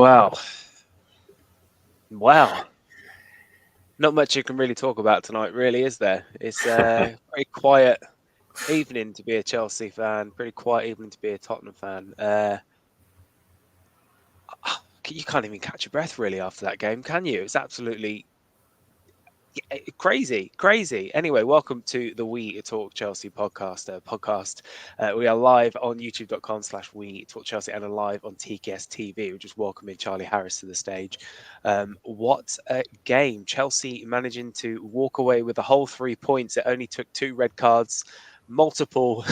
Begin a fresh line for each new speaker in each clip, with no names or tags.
Well, not much you can really talk about tonight, really, is there? It's a very quiet evening to be a Chelsea fan, pretty quiet evening to be a Tottenham fan. You can't even catch your breath, really, after that game, can you? It's absolutely crazy. Anyway, welcome to the We Talk Chelsea podcast. We are live on youtube.com/We Talk Chelsea and live on TKS TV. We're just welcoming Charlie Harris to the stage. What a game. Chelsea managing to walk away with the whole 3 points. It only took 2 red cards, multiple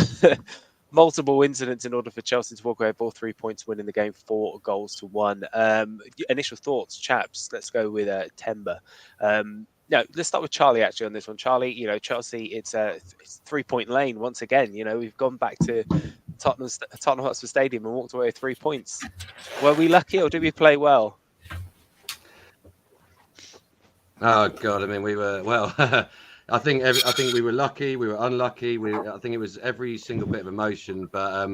incidents in order for Chelsea to walk away with all 3 points, winning the game 4-1. Initial thoughts, chaps. Let's go with Temba. No, let's start with Charlie actually on this one. Charlie, Chelsea, it's a 3-point lane once again. We've gone back to Tottenham Hotspur Stadium and walked away with 3 points. Were we lucky or did we play well?
Oh God, I mean, we were I think we were lucky. We were unlucky. I think it was every single bit of emotion. But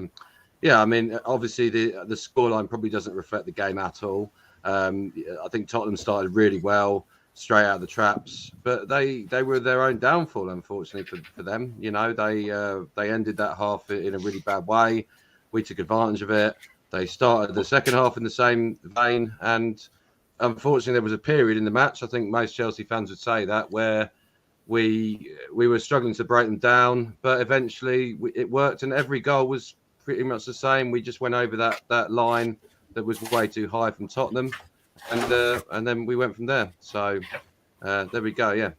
yeah, I mean, obviously the scoreline probably doesn't reflect the game at all. I think Tottenham started really well, straight out of the traps, but they were their own downfall, unfortunately for them. They ended that half in a really bad way. We took advantage of it. They started the second half in the same vein, and unfortunately there was a period in the match, I think most Chelsea fans would say that, where we were struggling to break them down, but eventually it worked, and every goal was pretty much the same. We just went over that line that was way too high from Tottenham, and then we went from there. So there we go. Yeah.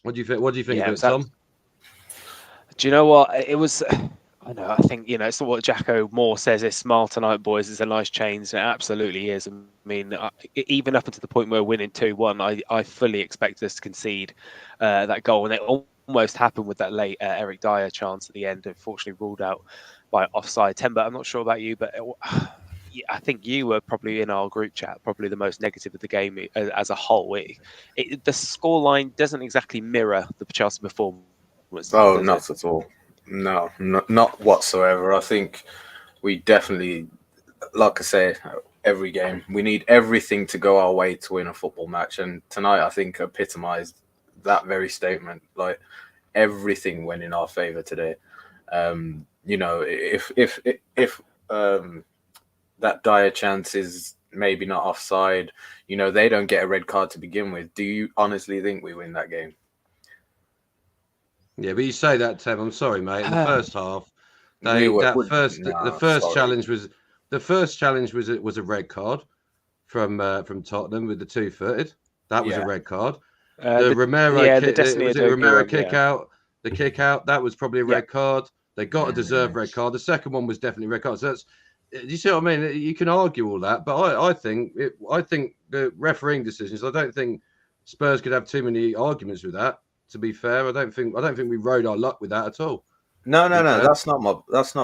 What do you think? What do you think of it, Tom?
Do you know what it was? I know. I think it's what Jacko Moore says. It's smile tonight, boys. It's a nice change. And it absolutely is. I mean, even up until the point where we're winning 2-1, I fully expected us to concede that goal, and it almost happened with that late Eric Dyer chance at the end. Unfortunately, ruled out by offside. Temba, I'm not sure about you, but I think you were probably in our group chat, probably the most negative of the game as a whole. The scoreline doesn't exactly mirror the Chelsea performance.
Oh, not at all. No, not whatsoever. I think we definitely, like I say, every game, we need everything to go our way to win a football match. And tonight, I think, epitomized that very statement. Like, everything went in our favor today. If that Dyer chance is maybe not offside, they don't get a red card to begin with. Do you honestly think we win that game?
Yeah, but you say that, Tim. I'm sorry, mate. In the first half, the first challenge was a red card from Tottenham with the 2-footed. That was a red card. The Romero kick out. The kick out, that was probably a red card. They got a deserved red card. The second one was definitely a red card. So you see what I mean? You can argue all that, but I think the refereeing decisions. I don't think Spurs could have too many arguments with that. To be fair, I don't think we rode our luck with that at all.
No. That's not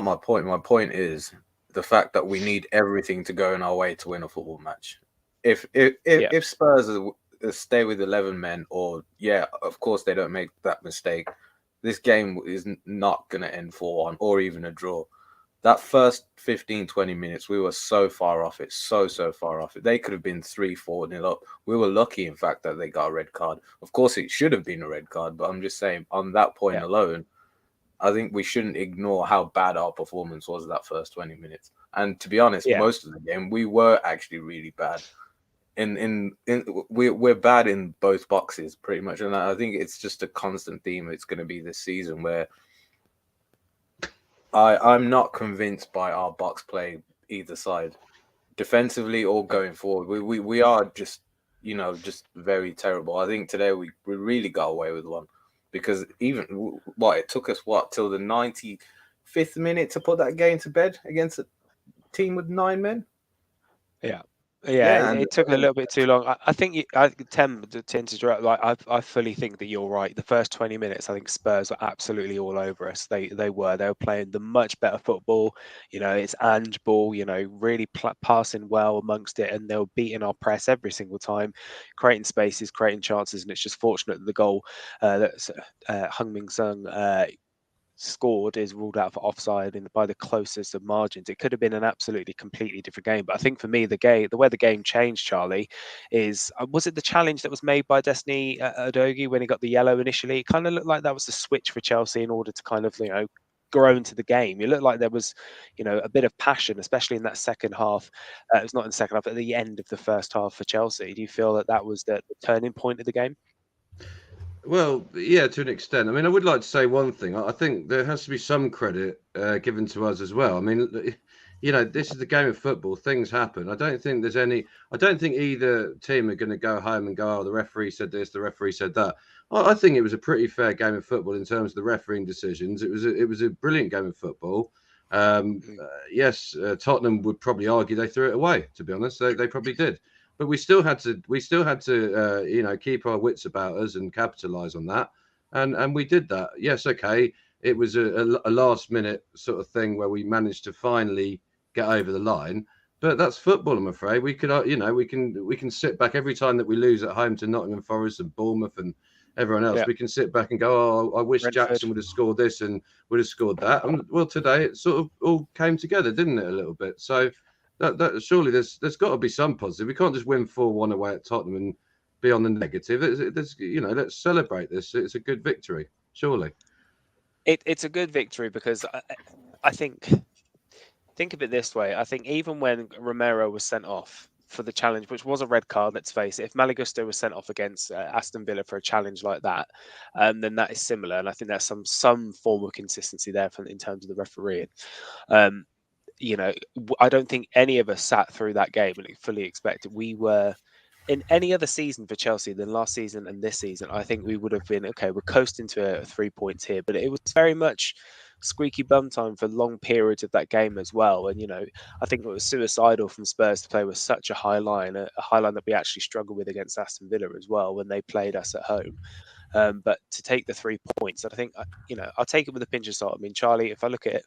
my point. My point is the fact that we need everything to go in our way to win a football match. If Spurs stay with 11 men, or of course they don't make that mistake, this game is not going to end 4-1 or even a draw. That first 15-20 minutes, we were so far off it, so far off it. They could have been 3-4-0 up. We were lucky, in fact, that they got a red card. Of course, it should have been a red card, but I'm just saying, on that point alone, I think we shouldn't ignore how bad our performance was that first 20 minutes. And to be honest, most of the game, we were actually really bad. We're bad in both boxes, pretty much. And I think it's just a constant theme. It's going to be this season where I'm not convinced by our box play either side, defensively or going forward. We are just very terrible. I think today we really got away with one, because even it took us till the 95th minute to put that game to bed against a team with 9 men.
Yeah, it took a little bit too long. I think I tend to interrupt. I fully think that you're right. The first 20 minutes, I think Spurs were absolutely all over us. They were playing the much better football. It's Ange ball. Really passing well amongst it, and they were beating our press every single time, creating spaces, creating chances, and it's just fortunate that the goal that Heung-min Son scored is ruled out for offside and by the closest of margins. It could have been an absolutely completely different game. But I think for me, the way the game changed, Charlie, is was it the challenge that was made by Destiny Udogie when he got the yellow initially? It kind of looked like that was the switch for Chelsea in order to kind of, grow into the game. It looked like there was, a bit of passion, especially in that second half. It was not in the second half, at the end of the first half for Chelsea. Do you feel that that was the turning point of the game?
Well, yeah, to an extent. I mean, I would like to say one thing. I think there has to be some credit given to us as well. I mean, this is the game of football. Things happen. I don't think there's any. I don't think either team are going to go home and go, "Oh, the referee said this, the referee said that." I think it was a pretty fair game of football in terms of the refereeing decisions. It was a brilliant game of football. Yes, Tottenham would probably argue they threw it away. To be honest, they probably did. But we still had to keep our wits about us and capitalize on that, and we did that. Yes, okay, it was a last minute sort of thing where we managed to finally get over the line. But that's football, I'm afraid. We could, we can sit back every time that we lose at home to Nottingham Forest and Bournemouth and everyone else.
Yeah.
We can sit back and go, "Oh, I wish
Brentford.
Jackson would have scored this and would have scored that." And well, today it sort of all came together, didn't it, a little bit? So. That surely there's got to be some positive. We can't just win 4-1 away at Tottenham and be on the negative. Let's celebrate this. It's a good victory, surely.
It's a good victory because I think of it this way. I think even when Romero was sent off for the challenge, which was a red card, let's face it, if Malagusto was sent off against Aston Villa for a challenge like that, then that is similar. And I think there's some form of consistency there in terms of the refereeing. I don't think any of us sat through that game and fully expected. We were in any other season for Chelsea than last season and this season. I think we would have been okay. We're coasting to 3 points here, but it was very much squeaky bum time for long periods of that game as well. And I think it was suicidal from Spurs to play with such a high line that we actually struggled with against Aston Villa as well when they played us at home. But to take the 3 points, I think I'll take it with a pinch of salt. I mean, Charlie, if I look at it.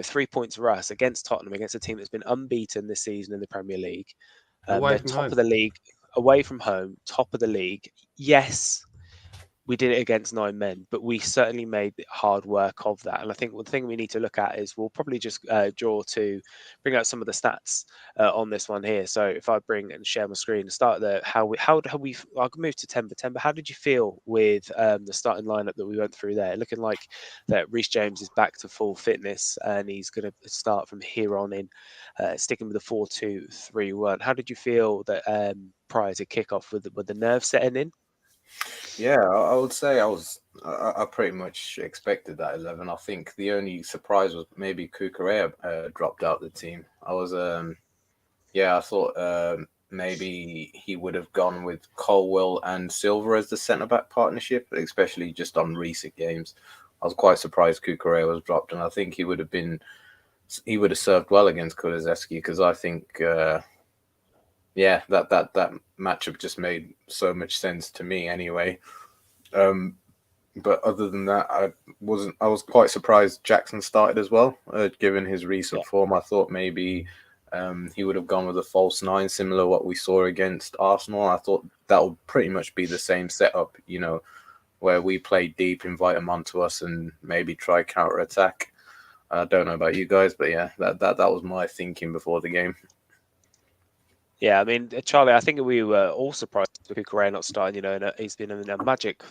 3 points for us against Tottenham, against a team that's been unbeaten this season in the Premier League. They're top of the league, away from home, top of the league. Yes, we did it against 9 men, but we certainly made hard work of that. And I think the thing we need to look at is we'll probably just bring out some of the stats on this one here. So if I bring and share my screen, start there. I'll move to 10 for 10. But how did you feel with the starting lineup that we went through there? Looking like that Reece James is back to full fitness and he's going to start from here on in, sticking with the 4-2-3-1. How did you feel that prior to kickoff with the nerves setting in?
Yeah, I would say I pretty much expected that 11. I think the only surprise was maybe Cucurella dropped out the team. I thought maybe he would have gone with Colwill and Silva as the centre-back partnership, especially just on recent games. I was quite surprised Cucurella was dropped, and I think he would have served well against Kulusevski because I think that matchup just made so much sense to me anyway. But other than that, I was quite surprised Jackson started as well, given his recent form. I thought maybe he would have gone with a false 9, similar to what we saw against Arsenal. I thought that would pretty much be the same setup, where we play deep, invite them onto us, and maybe try counter-attack. I don't know about you guys, but yeah, that was my thinking before the game.
Yeah, I mean, Charlie, I think we were all surprised with Cucurella not starting. He's been in a magic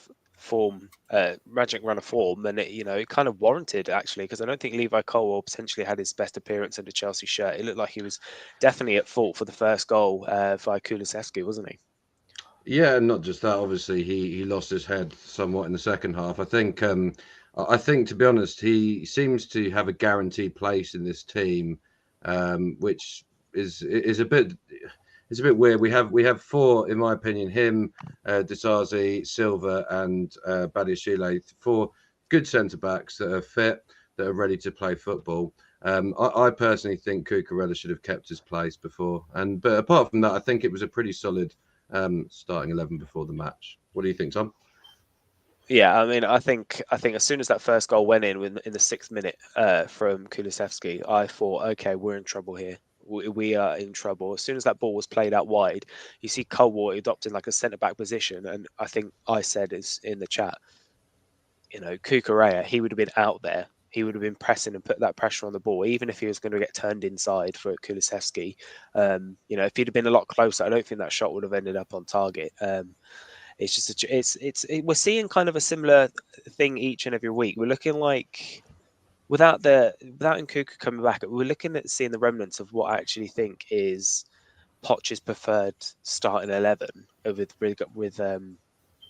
run of form, and it kind of warranted actually, because I don't think Levi Colwill potentially had his best appearance in the Chelsea shirt. It looked like he was definitely at fault for the first goal via Kulusevski, wasn't he?
Yeah, and not just that. Obviously, he lost his head somewhat in the second half. I think to be honest, he seems to have a guaranteed place in this team, which is a bit. It's a bit weird. We have 4, in my opinion, him, Disasi, Silva, and Badiashile, 4 good centre backs that are fit, that are ready to play football. I personally think Cucurella should have kept his place before, but apart from that, I think it was a pretty solid starting 11 before the match. What do you think, Tom?
Yeah, I mean, I think as soon as that first goal went in the 6th minute from Kulusevski, I thought, okay, we're in trouble here. We are in trouble. As soon as that ball was played out wide, you see Colwill adopting like a centre-back position, and I think I said is in the chat, Cucurella, he would have been out there. He would have been pressing and put that pressure on the ball, even if he was going to get turned inside for Kulusevski. If he'd have been a lot closer, I don't think that shot would have ended up on target. It's just we're seeing kind of a similar thing each and every week. We're looking like without Nkunku coming back, we're looking at seeing the remnants of what I actually think is Poch's preferred starting 11 with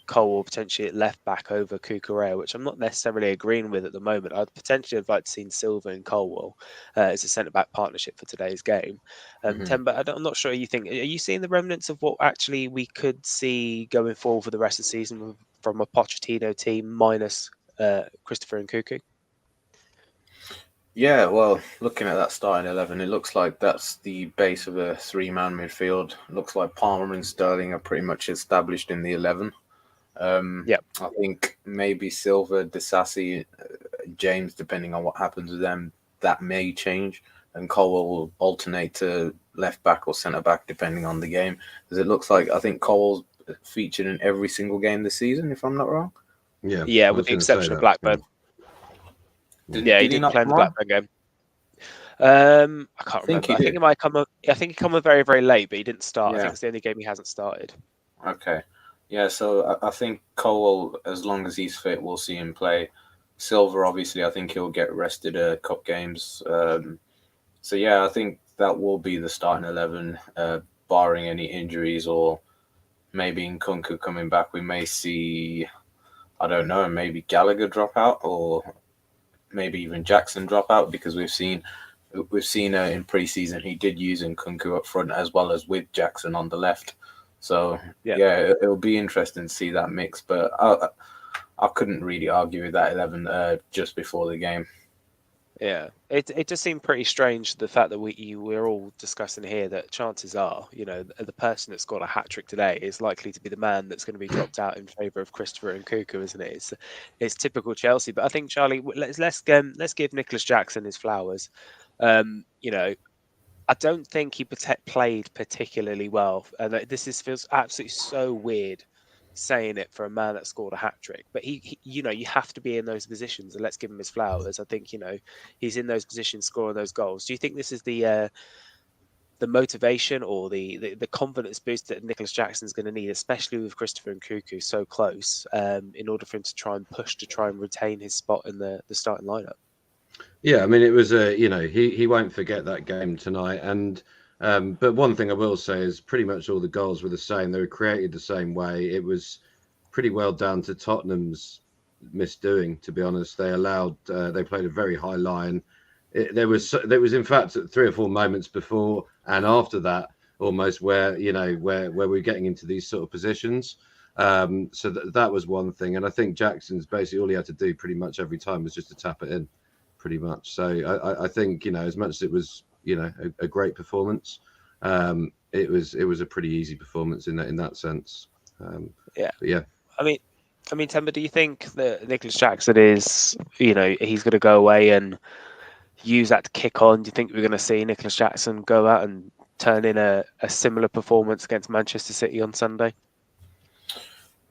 Cole potentially at left back over Cucurella, which I'm not necessarily agreeing with at the moment. I'd potentially have liked to see Silva and Colwell as a centre back partnership for today's game. Temba, I'm not sure. Are you seeing the remnants of what actually we could see going forward for the rest of the season from a Pochettino team minus Christopher Nkunku?
Yeah, well, looking at that starting 11, it looks like that's the base of a three-man midfield. It looks like Palmer and Sterling are pretty much established in the 11. I think maybe Silva, Disasi, James, depending on what happens with them, that may change. And Colwell will alternate to left back or centre back, depending on the game. Because it looks like, I think Colwell's featured in every single game this season, if I'm not wrong.
Yeah, with the exception of Blackburn. He didn't play in the Blackburn game. I can't remember. I think he might come. I think he come very, very late, but he didn't start. Yeah. I think it's the only game he hasn't started.
Okay. Yeah, so I think Colwell, as long as he's fit, we'll see him play. Silva, obviously, I think he'll get rested at cup games. So yeah, I think that will be the starting 11, barring any injuries or maybe Nkunku coming back. We may see, I don't know, maybe Gallagher drop out or maybe even Jackson drop out, because we've seen in pre-season he did use Nkunku up front as well as with Jackson on the left. So yeah, it'll be interesting to see that mix. But I couldn't really argue with that 11 just before the game.
Yeah, it just seemed pretty strange, the fact that we're all discussing here that chances are, the person that scored a hat-trick today is likely to be the man that's going to be dropped out in favour of Christopher Nkunku, isn't it? It's typical Chelsea. But I think, Charlie, let's give Nicholas Jackson his flowers. I don't think he played particularly well, and feels absolutely so weird saying it for a man that scored a hat trick. But he you have to be in those positions, and let's give him his flowers. I think he's in those positions, scoring those goals. Do you think this is the motivation or the confidence boost that Nicholas Jackson's going to need, especially with Christopher Nkunku so close, in order for him to try and retain his spot in the starting lineup?
Yeah, I mean, it was he won't forget that game tonight. And but one thing I will say is pretty much all the goals were the same. They were created the same way. It was pretty well down to Tottenham's misdoing, to be honest. They played a very high line. There was in fact 3 or 4 moments before and after that almost where we're getting into these sort of positions. So that was one thing. And I think Jackson's basically all he had to do pretty much every time was just to tap it in. Pretty much. So I think as much as it was a great performance, it was a pretty easy performance in that sense.
Yeah. I mean, Temba, do you think that Nicholas Jackson is he's going to go away and use that to kick on? Do you think we're going to see Nicholas Jackson go out and turn in a similar performance against Manchester City on Sunday?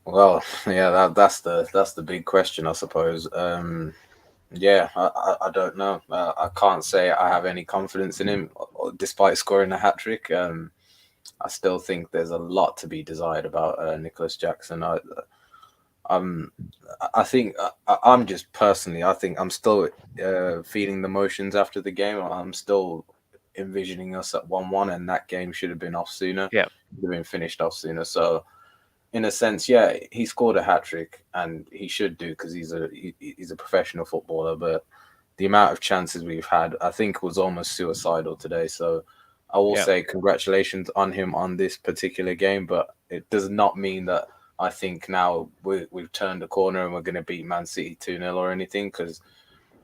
Well, yeah, that's the big question, I suppose. Yeah, I don't know. I can't say I have any confidence in him, despite scoring a hat-trick. I still think there's a lot to be desired about Nicholas Jackson. I think I'm just personally, I think I'm still feeling the motions after the game. I'm still envisioning us at 1-1, and that game should have been off sooner.
Yeah,
should have been finished off sooner. So, in a sense, yeah, he scored a hat-trick, and he should do, because he's a professional footballer. But the amount of chances we've had, I think, was almost suicidal today. So I will say congratulations on him on this particular game, but it does not mean that I think now we've turned the corner and we're going to beat Man City 2-0 or anything, because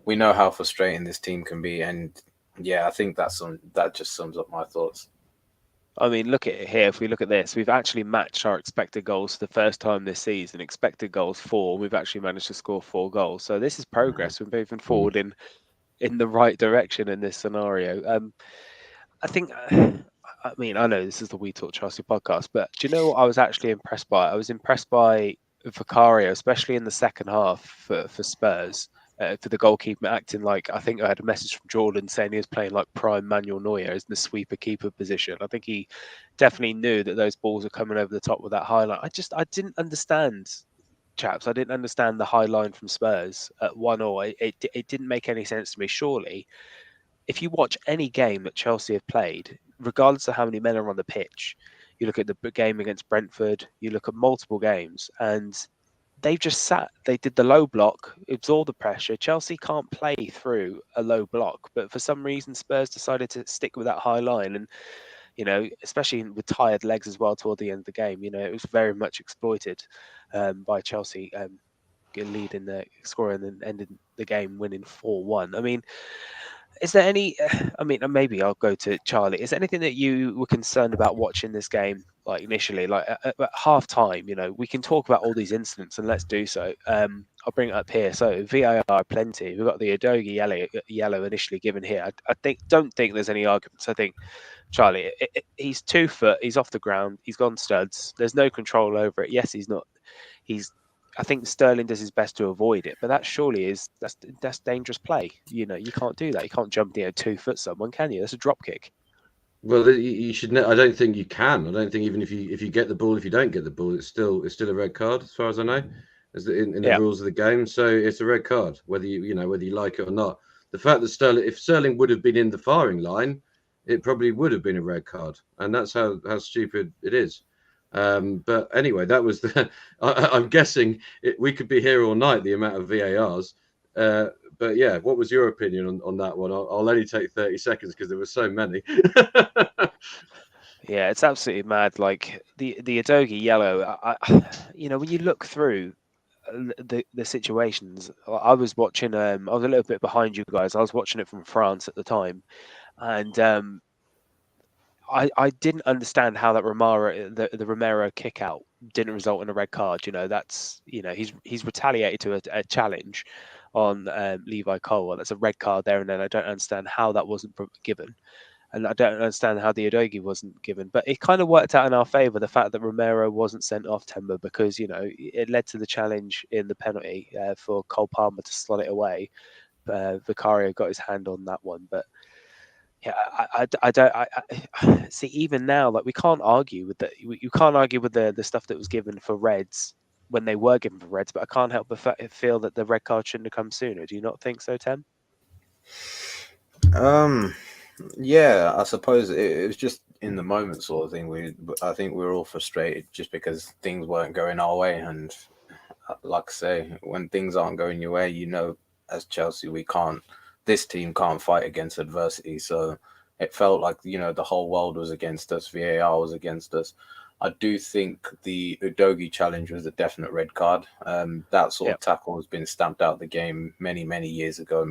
we know how frustrating this team can be. And yeah, I think that just sums up my thoughts.
I mean, look at it here. If we look at this, we've actually matched our expected goals for the first time this season. Expected goals 4. We've actually managed to score 4 goals. So this is progress. We're moving forward in the right direction in this scenario. I think, I mean, I know this is the We Talk Chelsea podcast, but do you know what I was actually impressed by? I was impressed by Vicario, especially in the second half for Spurs, for the goalkeeper acting like, I think I had a message from Jordan saying he was playing like prime Manuel Neuer as the sweeper keeper position. I think he definitely knew that those balls were coming over the top with that high line. I didn't understand, chaps. I didn't understand the high line from Spurs at 1-1. It didn't make any sense to me. Surely, if you watch any game that Chelsea have played, regardless of how many men are on the pitch, you look at the game against Brentford, you look at multiple games, and they've just sat. They did the low block, absorbed the pressure. Chelsea can't play through a low block, but for some reason, Spurs decided to stick with that high line, and especially with tired legs as well toward the end of the game. It was very much exploited by Chelsea. Leading the scoring and ending the game winning 4-1. I mean, is there any? I mean, maybe I'll go to Charlie. Is there anything that you were concerned about watching this game, like initially, like at half time? We can talk about all these incidents, and let's do so. I'll bring it up here. So VAR plenty. We've got the Udogie yellow initially given here. I don't think there's any arguments. I think Charlie, he's 2 foot. He's off the ground. He's gone studs. There's no control over it. Yes, he's not. I think Sterling does his best to avoid it, but that surely that's dangerous play. You can't do that. You can't jump near 2 foot someone, can you? That's a drop kick.
Well, you should. I don't think you can. I don't think even if you get the ball, if you don't get the ball, it's still a red card, as far as I know, in the rules of the game. So it's a red card, whether you like it or not. The fact that if Sterling would have been in the firing line, it probably would have been a red card, and that's how stupid it is. But anyway, that was I'm guessing we could be here all night, the amount of VARs. But yeah, what was your opinion on that one? I'll only take 30 seconds because there were so many.
Yeah, it's absolutely mad. Like the Udogie yellow, when you look through the situations, I was watching. I was a little bit behind you guys. I was watching it from France at the time, and I didn't understand how that the Romero kick out didn't result in a red card. That's he's retaliated to a challenge on Levi Colwill. That's a red card there and then. I don't understand how that wasn't given, and I don't understand how the Udogie wasn't given. But it kind of worked out in our favour, the fact that Romero wasn't sent off, Timber, because it led to the challenge in the penalty for Cole Palmer to slot it away. Vicario got his hand on that one, but. Yeah, I don't. I see. Even now, like we can't argue with the. You can't argue with the stuff that was given for Reds when they were given for Reds, but I can't help but feel that the red card shouldn't have come sooner. Do you not think so, Tem?
Yeah, I suppose it was just in the moment sort of thing. I think we were all frustrated just because things weren't going our way, and like I say, when things aren't going your way, as Chelsea, this team can't fight against adversity. So it felt like, the whole world was against us. VAR was against us. I do think the Udogie challenge was a definite red card. That sort of tackle has been stamped out the game many, many years ago.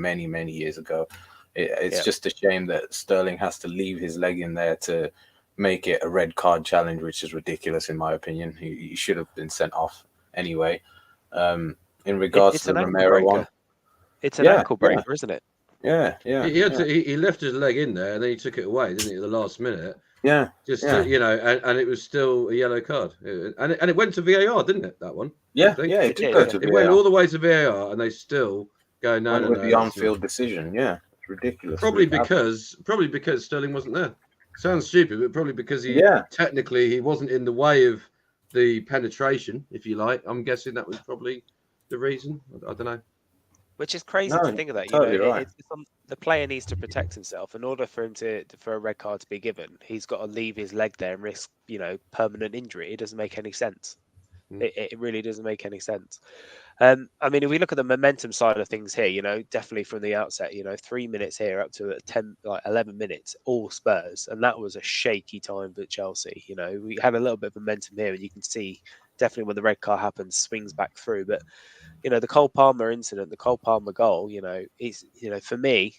It's just a shame that Sterling has to leave his leg in there to make it a red card challenge, which is ridiculous in my opinion. He should have been sent off anyway. In regards to the Romero one.
It's an ankle breaker, isn't it?
Yeah.
He left his leg in there and then he took it away, didn't he, at the last minute?
Yeah.
And it was still a yellow card. And it went to VAR, didn't it, that one?
Yeah, it did go to VAR.
It went all the way to VAR and they still go, no.
With the on-field decision, yeah. It's ridiculous.
Probably because Sterling wasn't there. Sounds stupid, but probably because technically he wasn't in the way of the penetration, if you like. I'm guessing that was probably the reason. I don't know.
Which is crazy to think of that.
Totally right.
The player needs to protect himself. In order for him for a red card to be given, he's got to leave his leg there and risk, permanent injury. It doesn't make any sense. It really doesn't make any sense. I mean, if we look at the momentum side of things here, definitely from the outset, 3 minutes here up to 11 minutes, all Spurs, and that was a shaky time for Chelsea. We had a little bit of momentum here, and you can see definitely when the red card happens, swings back through, but. The Cole Palmer incident, the Cole Palmer goal, for me,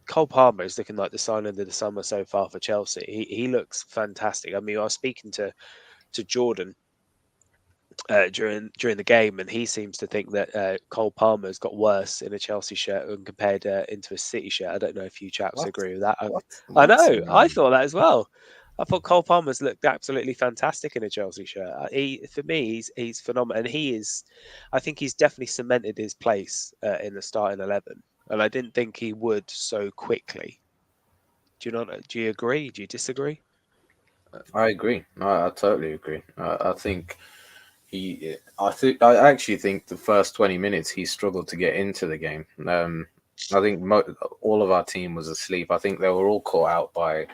Cole Palmer is looking like the sign of the summer so far for Chelsea. He looks fantastic. I mean, I was speaking to Jordan during the game, and he seems to think that Cole Palmer's got worse in a Chelsea shirt when compared into a City shirt. I don't know if you chaps agree with that. I know. I thought that as well. I thought Cole Palmer's looked absolutely fantastic in a Chelsea shirt. For me, he's phenomenal, and I think he's definitely cemented his place in the starting 11. And I didn't think he would so quickly. Do you agree? Do you disagree?
I agree. I totally agree. I think I actually think the first 20 minutes he struggled to get into the game. I think all of our team was asleep. I think they were all caught out by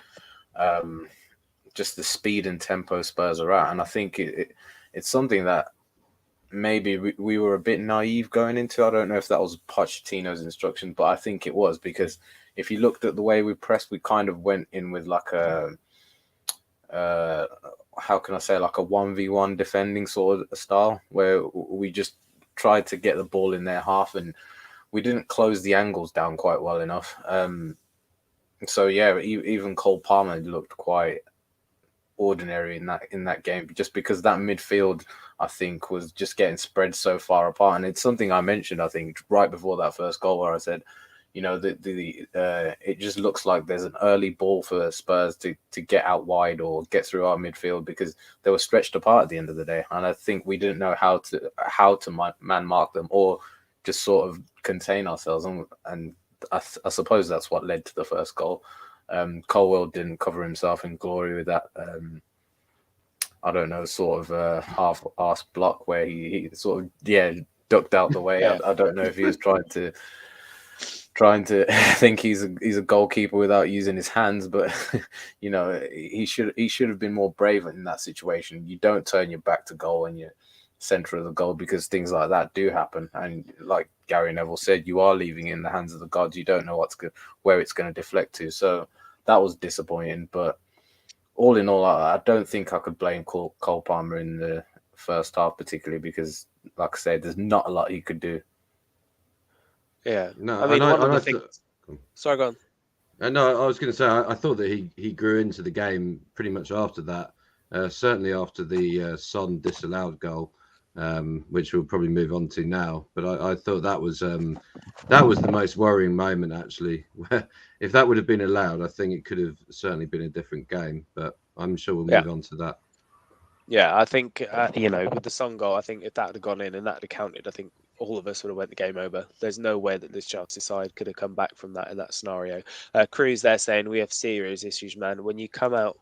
just the speed and tempo Spurs are at, and I think it's something that maybe we were a bit naive going into. I don't know if that was Pochettino's instruction, but I think it was, because if you looked at the way we pressed, we kind of went in with like a how can I say, like a 1v1 defending sort of style, where we just tried to get the ball in their half, and we didn't close the angles down quite well enough. So yeah, even Cole Palmer looked quite ordinary in that game, just because that midfield, I think, was just getting spread so far apart. And it's something I mentioned, I think, right before that first goal, where I said, you know, it just looks like there's an early ball for Spurs to get out wide or get through our midfield, because they were stretched apart at the end of the day. And I think we didn't know how to man mark them, or just sort of contain ourselves. And I suppose that's what led to the first goal. Colwell didn't cover himself in glory with that, I don't know, sort of half-ass block where he sort of, ducked out the way.
Yeah.
I don't know if he was trying to think he's a goalkeeper without using his hands, but you know, he should have been more brave in that situation. You don't turn your back to goal and you're center of the goal, because things like that do happen. And like Gary Neville said, you are leaving it in the hands of the gods. You don't know where it's going to deflect to. So that was disappointing. But all in all, I don't think I could blame Cole Palmer in the first half particularly, because, like I said, there's not a lot he could do.
Yeah.
No,
I mean, one of the things. Sorry, go on.
No, I was going to say, I thought that he grew into the game pretty much after that. Certainly after the Son disallowed goal, which we'll probably move on to now. But I thought that was the most worrying moment, actually. If that would have been allowed, I think it could have certainly been a different game. But I'm sure we'll move on to that.
Yeah, I think, with the Son goal, I think if that had gone in and that had counted, I think all of us would have went the game over. There's no way that this Chelsea side could have come back from that in that scenario. Cruz there saying, we have serious issues, man. When you come out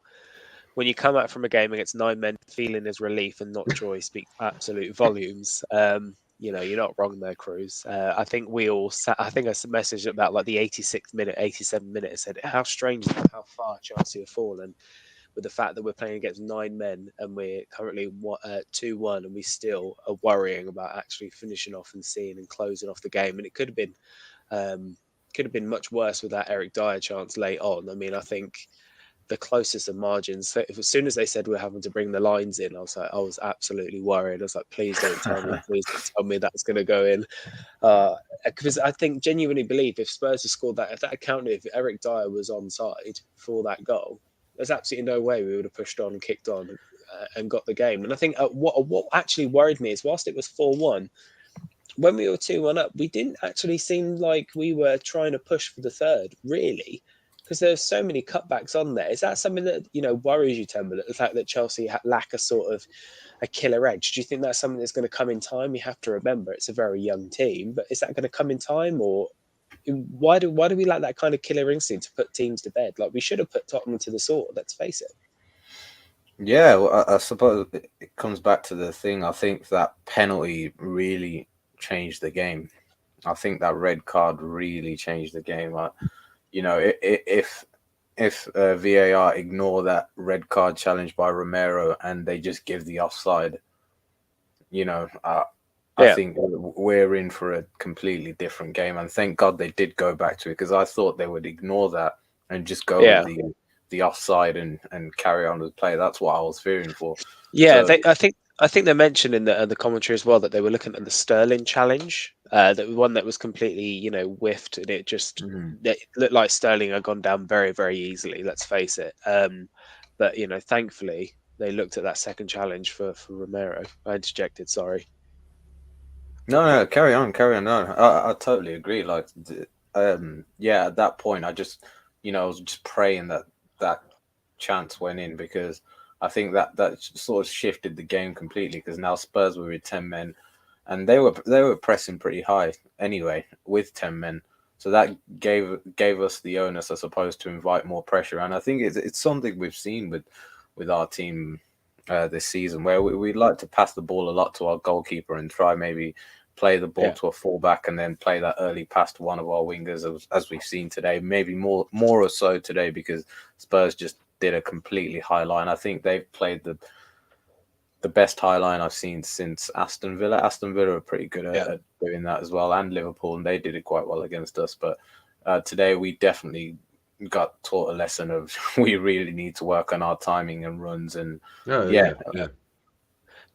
from a game against 9 men, feeling as relief and not joy speaks absolute volumes. You're not wrong there, Cruz. I think we all I think I messaged about like the 86th minute, 87th minute. I said, how strange how far Chelsea have fallen, with the fact that we're playing against 9 men and we're currently 2-1, and we still are worrying about actually finishing off and seeing and closing off the game. And it could have been much worse with that Eric Dyer chance late on. I mean, I think the closest of margins, as soon as they said we're having to bring the lines in, I was absolutely worried. I was like, please don't tell me that's going to go in. Because I genuinely believe if Spurs had scored that, if that counted, if Eric Dyer was onside for that goal, there's absolutely no way we would have pushed on and kicked on and got the game. And I think what actually worried me is, whilst it was 4-1, when we were 2-1 up, we didn't actually seem like we were trying to push for the third, really, because there's so many cutbacks on there. Is that something that worries you, Temple? The fact that Chelsea lack a sort of a killer edge. Do you think that's something that's going to come in time? You have to remember it's a very young team, but is that going to come in time, or why do we lack that kind of killer instinct to put teams to bed? Like, we should have put Tottenham to the sword. Let's face it.
Yeah, well, I suppose it comes back to the thing. I think that penalty really changed the game. I think that red card really changed the game. If VAR ignore that red card challenge by Romero and they just give the offside, I think we're in for a completely different game. And thank God they did go back to it, because I thought they would ignore that and just go with the offside and carry on with play. That's what I was fearing for.
Yeah, so, I think they mentioned in the commentary as well that they were looking at the Sterling challenge, that one that was completely, whiffed, and it just it looked like Sterling had gone down very, very easily. Let's face it. But thankfully they looked at that second challenge for Romero. I interjected. Sorry.
No, carry on. No, I totally agree. Like, at that point, I just, I was just praying that chance went in, because I think that sort of shifted the game completely, because now Spurs were with 10 men, and they were pressing pretty high anyway with 10 men. So that gave us the onus, I suppose, to invite more pressure. And I think it's something we've seen with our team this season, where we like to pass the ball a lot to our goalkeeper and try maybe play the ball to a fullback and then play that early pass to one of our wingers, as we've seen today. Maybe more or so today, because Spurs just did a completely high line. I think they've played the best high line I've seen since Aston Villa. Aston Villa are pretty good at doing that as well, and Liverpool, and they did it quite well against us. But today we definitely got taught a lesson of we really need to work on our timing and runs. And
there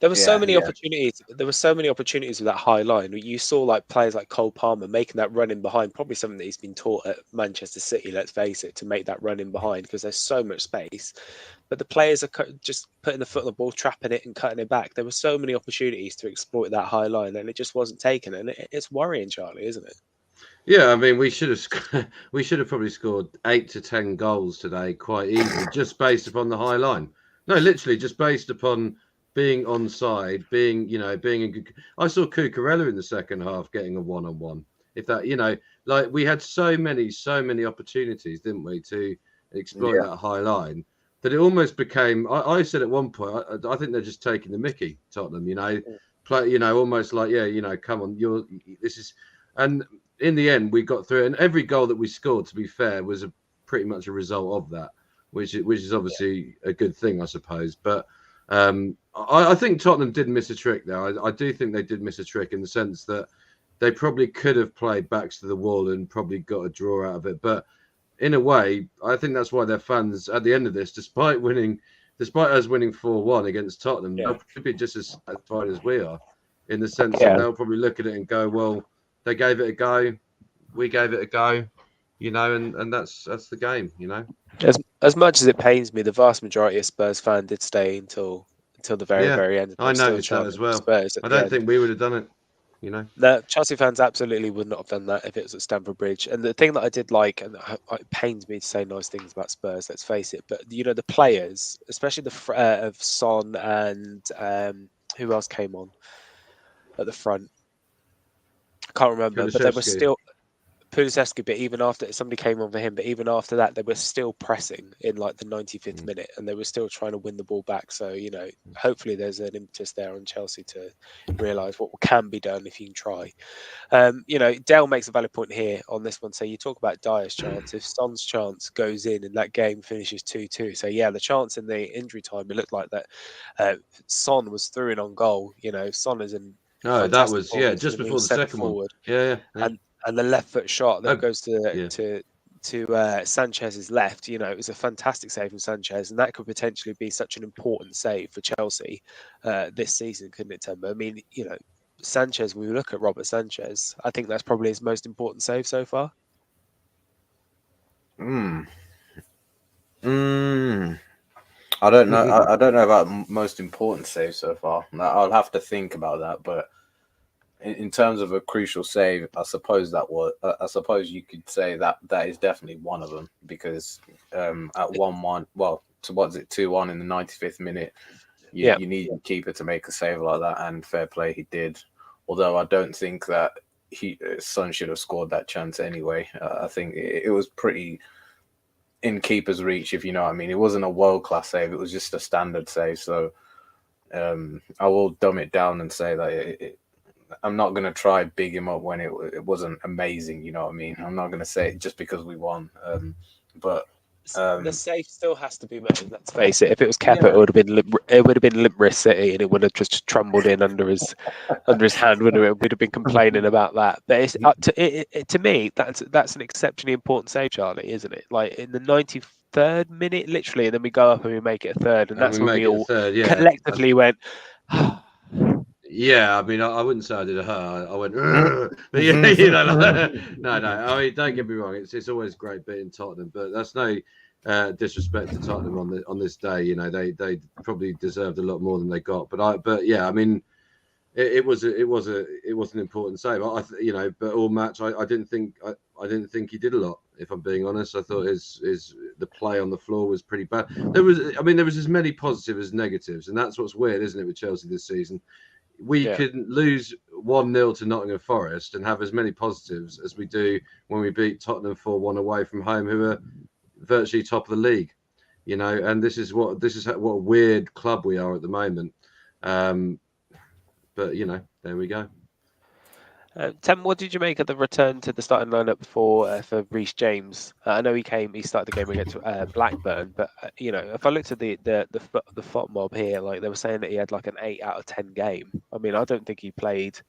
were so many opportunities. There were so many opportunities with that high line. You saw like players like Cole Palmer making that run in behind, probably something that he's been taught at Manchester City, let's face it, to make that run in behind, because there's so much space. But the players are just putting the foot on the ball, trapping it and cutting it back. There were so many opportunities to exploit that high line, and it just wasn't taken. And it's worrying, Charlie, isn't it?
Yeah, I mean, we should have probably scored 8 to 10 goals today quite easily, just based upon the high line. No, literally, just based upon being onside, being a good. I saw Cucurella in the second half getting a 1-on-1. If that, like we had so many opportunities, didn't we, to exploit that high line, that it almost became. I said at one point, I think they're just taking the mickey, Tottenham. Play, almost like, come on, this is, and in the end we got through it, and every goal that we scored, to be fair, was pretty much a result of that, which is obviously a good thing, I suppose. But I think Tottenham did miss a trick there. I do think they did miss a trick, in the sense that they probably could have played backs to the wall and probably got a draw out of it. But in a way, I think that's why their fans, at the end of this, despite us winning 4-1 against Tottenham, they'll probably be just as satisfied as we are, in the sense that they'll probably look at it and go, well, they gave it a go, we gave it a go, and that's the game,
As much as it pains me, the vast majority of Spurs fans did stay until the very end.
I noticed that as well. I don't think we would have done it,
No, Chelsea fans absolutely would not have done that if it was at Stamford Bridge. And the thing that I did like, and it pains me to say nice things about Spurs, let's face it, but the players, especially the of Son and who else came on at the front? I can't remember, but they were still Kulusevski. But even after somebody came on for him, but even after that, they were still pressing in like the 95th minute, and they were still trying to win the ball back. So hopefully there's an impetus there on Chelsea to realise what can be done if you can try. Dale makes a valid point here on this one. So you talk about Dyer's chance. If Son's chance goes in and that game finishes 2-2, so the chance in the injury time, it looked like that Son was through and on goal. Son is in.
Oh, that was just before the second one. Yeah.
And the left foot shot that goes to Sanchez's left, it was a fantastic save from Sanchez, and that could potentially be such an important save for Chelsea this season, couldn't it, Temba? I mean, Sanchez, when we look at Robert Sanchez, I think that's probably his most important save so far.
I don't know. I don't know about most important save so far. I'll have to think about that. But in terms of a crucial save, I suppose you could say that is definitely one of them, because at 1-1, well, what's it, 2-1 in the 95th minute, you need a keeper to make a save like that, and fair play, he did. Although I don't think that Son should have scored that chance anyway. I think it was pretty in keeper's reach, if you know what I mean. It wasn't a world-class save, it was just a standard save. So I will dumb it down and say that I'm not going to try big him up when it wasn't amazing, you know what I mean? I'm not going to say it just because we won. But
the save still has to be made, let's face it. If it was Kepa, it would have been limp wrist City, and it would have just trembled in under his hand, wouldn't it? We'd have been complaining about that. But it's up to me, that's an exceptionally important save, Charlie, isn't it? Like in the 93rd minute, literally, and then we go up and we make it a third, and that's when we all collectively went.
Yeah, I mean, I wouldn't say I did a her. I went, but no. I mean, don't get me wrong. It's always great beating Tottenham, but that's no disrespect to Tottenham on this day. They probably deserved a lot more than they got. But yeah, I mean, it was an important save. But all match, I didn't think. I didn't think he did a lot. If I'm being honest, I thought the play on the floor was pretty bad. There was as many positives as negatives, and that's what's weird, isn't it, with Chelsea this season? We can lose 1-0 to Nottingham Forest and have as many positives as we do when we beat Tottenham 4-1 away from home, who are virtually top of the league. You know, and this is what a weird club we are at the moment. But you know, there we go.
Tim, what did you make of the return to the starting lineup for Reece James? I know he started the game against Blackburn, but you know, if I looked at the FOT mob here, like they were saying that he had like an 8 out of 10 game. I mean, I don't think he played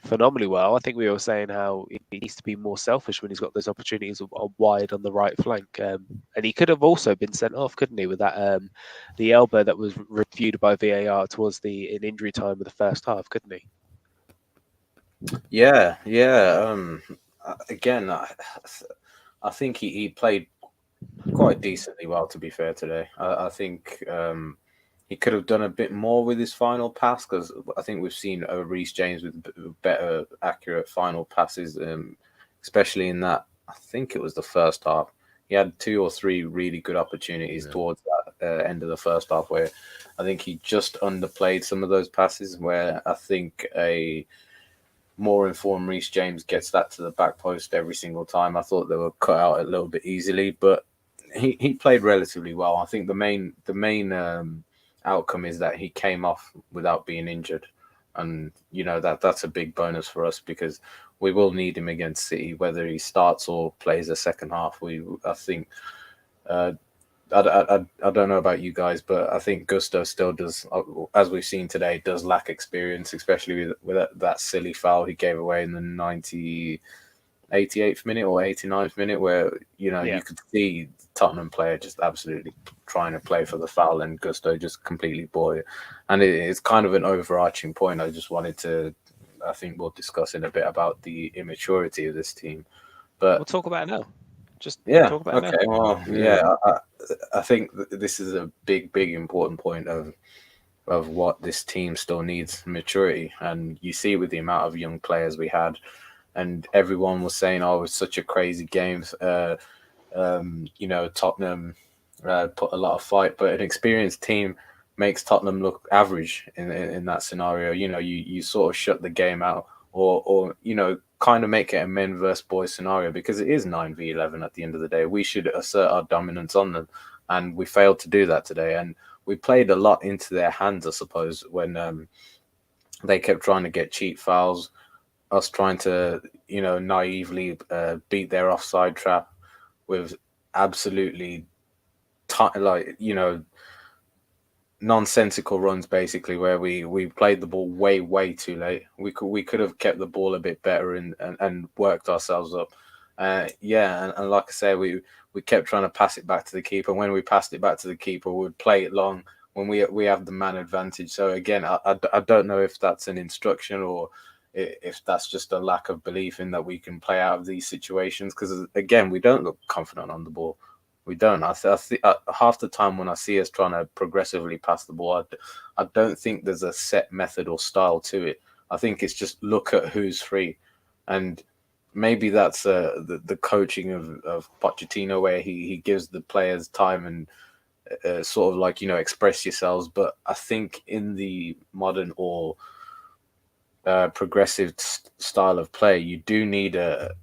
phenomenally well. I think we were saying how he needs to be more selfish when he's got those opportunities wide on the right flank, and he could have also been sent off, couldn't he, with that the elbow that was reviewed by VAR towards in injury time of the first half, couldn't he?
Yeah. Again, I think he played quite decently well, to be fair, today. I think he could have done a bit more with his final pass, because I think we've seen Reece James with better, accurate final passes, especially in that, I think it was the first half. He had 2 or 3 really good opportunities towards that end of the first half, where I think he just underplayed some of those passes, where I think a more informed Reece James gets that to the back post every single time. I thought they were cut out a little bit easily, but he played relatively well. I think the main outcome is that he came off without being injured, and you know that's a big bonus for us, because we will need him against City, whether he starts or plays the second half. I think. I don't know about you guys, but I think Gusto still does, as we've seen today, does lack experience, especially with that silly foul he gave away in the 88th minute or 89th minute, where you could see Tottenham player just absolutely trying to play for the foul, and Gusto just completely bought it. And it's kind of an overarching point. I just wanted to, I think we'll discuss in a bit about the immaturity of this team, but
we'll talk about it now. Just
talk about it now. Well, I think this is a big important point of what this team still needs: maturity. And you see with the amount of young players we had, and everyone was saying, "Oh, it was such a crazy game." Tottenham put a lot of fight, but an experienced team makes Tottenham look average in that scenario. You know, you sort of shut the game out, or kind of make it a men versus boys scenario, because it is 9v11 at the end of the day. We should assert our dominance on them, and we failed to do that today. And we played a lot into their hands, I suppose, when they kept trying to get cheap fouls, us trying to, naively beat their offside trap with absolutely, nonsensical runs, basically, where we played the ball way too late. We could have kept the ball a bit better and worked ourselves up. And like I say, we kept trying to pass it back to the keeper. When we passed it back to the keeper, we would play it long when we have the man advantage. So again, I don't know if that's an instruction or if that's just a lack of belief in that we can play out of these situations, because again, we don't look confident on the ball. We don't. I half the time when I see us trying to progressively pass the ball, I don't think there's a set method or style to it. I think it's just look at who's free, and maybe that's the coaching of Pochettino, where he gives the players time and sort of express yourselves. But I think in the modern or progressive style of play, you do need a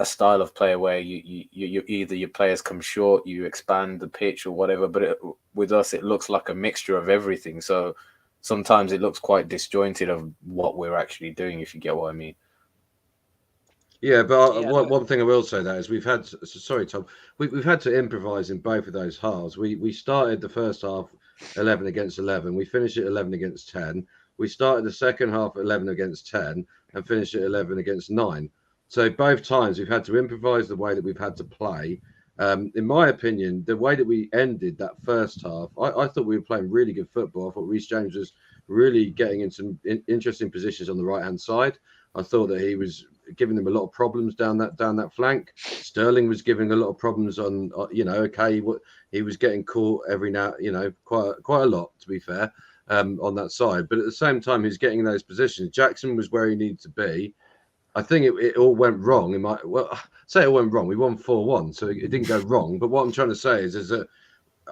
style of play where you either your players come short, you expand the pitch or whatever. But with us, it looks like a mixture of everything. So sometimes it looks quite disjointed of what we're actually doing, if you get what I mean.
Yeah, but one thing I will say that is we've had to improvise in both of those halves. We started the first half 11 against 11. We finished at 11 against 10. We started the second half 11 against 10 and finished at 11 against 9. So both times we've had to improvise the way that we've had to play. In my opinion, the way that we ended that first half, I thought we were playing really good football. I thought Reece James was really getting in some interesting positions on the right-hand side. I thought that he was giving them a lot of problems down that flank. Sterling was giving a lot of problems on, he was getting caught every now, quite a lot, to be fair, on that side. But at the same time, he's getting in those positions. Jackson was where he needed to be. I think it all went wrong. Say it went wrong. We won 4-1, so it didn't go wrong. But what I'm trying to say is that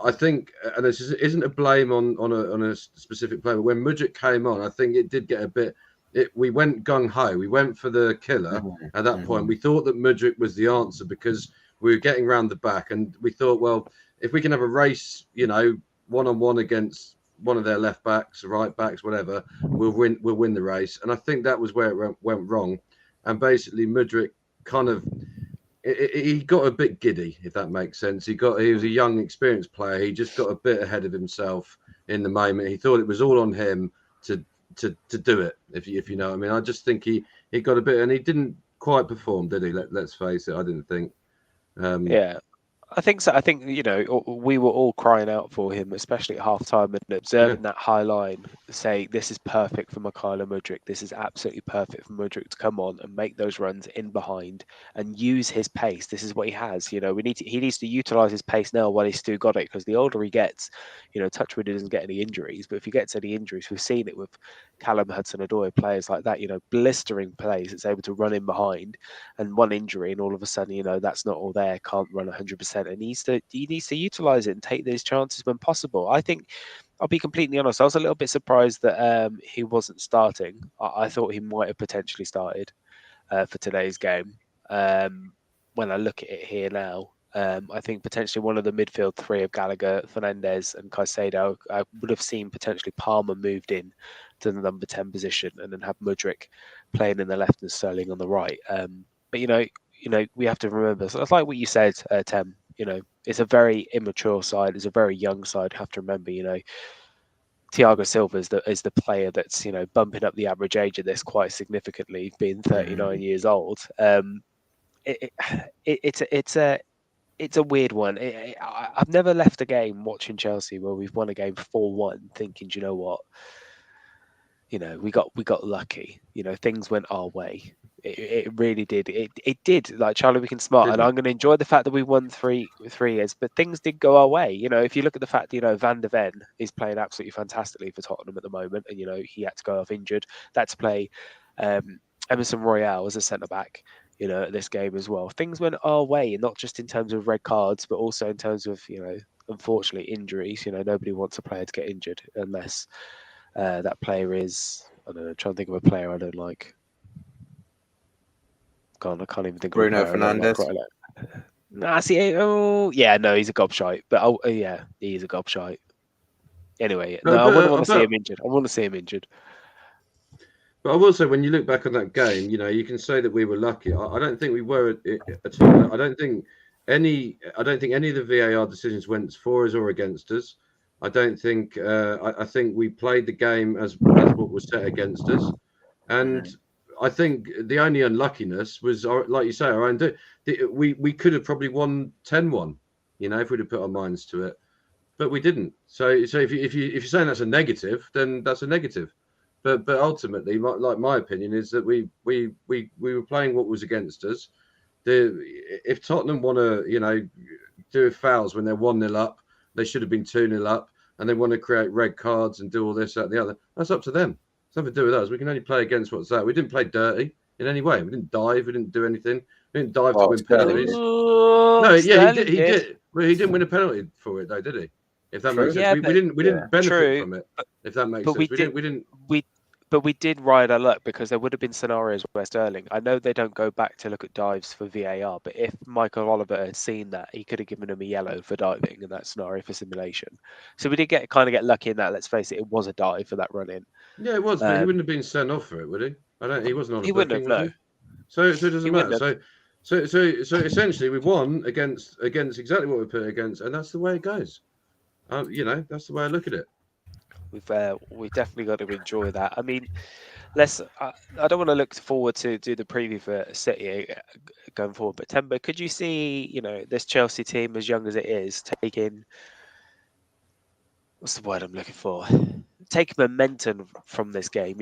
I think, and this isn't a blame on a specific player, but when Mudryk came on, I think it did get a bit. We went gung ho. We went for the killer at that point. We thought that Mudryk was the answer because we were getting round the back, and we thought, well, if we can have a race, one-on-one against one of their left backs, right backs, whatever, we'll win the race. And I think that was where it went wrong. And basically, Mudryk kind of he got a bit giddy, if that makes sense. He was a young, experienced player. He just got a bit ahead of himself in the moment. He thought it was all on him to do it. If you know what I mean. I just think he got a bit, and he didn't quite perform, did he? Let's face it. I didn't think.
Yeah. I think so. I think, we were all crying out for him, especially at halftime, and observing that high line, say, this is perfect for Mykhailo Mudryk. This is absolutely perfect for Mudryk to come on and make those runs in behind and use his pace. This is what he has. He needs to utilize his pace now while he's still got it, because the older he gets, touchwood, he doesn't get any injuries. But if he gets any injuries, we've seen it with Callum Hudson-Odoi, players like that, blistering plays that's able to run in behind, and one injury, and all of a sudden, that's not all there, can't run 100%. And he needs to utilize it and take those chances when possible. I think, I'll be completely honest, I was a little bit surprised that he wasn't starting. I thought he might have potentially started for today's game. When I look at it here now, I think potentially one of the midfield three of Gallagher, Fernandes, and Caicedo, I would have seen potentially Palmer moved in to the number 10 position, and then have Mudryk playing in the left and Sterling on the right. But we have to remember. So it's like what you said, Tem. It's a very immature side. It's a very young side. You have to remember. Thiago Silva is the player that's bumping up the average age of this quite significantly, being 39 years old. It's a weird one. I've never left a game watching Chelsea where we've won a game 4-1 thinking, do you know what? We got lucky. Things went our way. It really did. It did. Like, Charlie, we can smart, and I'm going to enjoy the fact that we won three years. But things did go our way. If you look at the fact, Van der Ven is playing absolutely fantastically for Tottenham at the moment, and he had to go off injured. That to play Emerson Royale as a centre back. At this game as well. Things went our way, not just in terms of red cards, but also in terms of unfortunately injuries. Nobody wants a player to get injured unless that player is, I don't know, trying to think of a player I don't like. God, I can't even think
Bruno
of a player
Fernandes.
I don't like. Nah, see, oh yeah, no, he's a gobshite. But yeah, he is a gobshite. Anyway, I wouldn't want to see him injured. I want to see him injured.
But I will say, when you look back on that game, you can say that we were lucky. I don't think we were at all. I don't think any of the VAR decisions went for us or against us. I don't think. I think we played the game as what was set against us, and I think the only unluckiness was, like you say, our own. We could have probably won 10-1, if we'd have put our minds to it, but we didn't. So if you're saying that's a negative, then that's a negative. But ultimately, my opinion is that we were playing what was against us. If Tottenham want to do fouls when they're 1-0 up, they should have been 2-0 up, and they want to create red cards and do all this, that, and the other. That's up to them. It's nothing to do with us. We can only play against what's that. We didn't play dirty in any way. We didn't dive. We didn't do anything. We didn't dive to win penalties. No, yeah, he did. Well, he didn't win a penalty for it, though, did he? If that makes sense,
Yeah,
we didn't benefit from it. If that makes sense,
we did ride our luck, because there would have been scenarios where Sterling, I know they don't go back to look at dives for VAR, but if Michael Oliver had seen that, he could have given him a yellow for diving in that scenario for simulation. So we did get lucky in that. Let's face it was a dive for that run in.
Yeah, it was, but he wouldn't have been sent off for it, would he? He wasn't on a
he
booking,
wouldn't have,
was he? So it doesn't matter. So essentially, we won against exactly what we put against, and that's the way it goes. That's the way I look at it.
We've definitely got to enjoy that. I mean, I don't want to look forward to do the preview for City going forward, but Temba, could you see this Chelsea team, as young as it is, taking, what's the word I'm looking for, taking momentum from this game,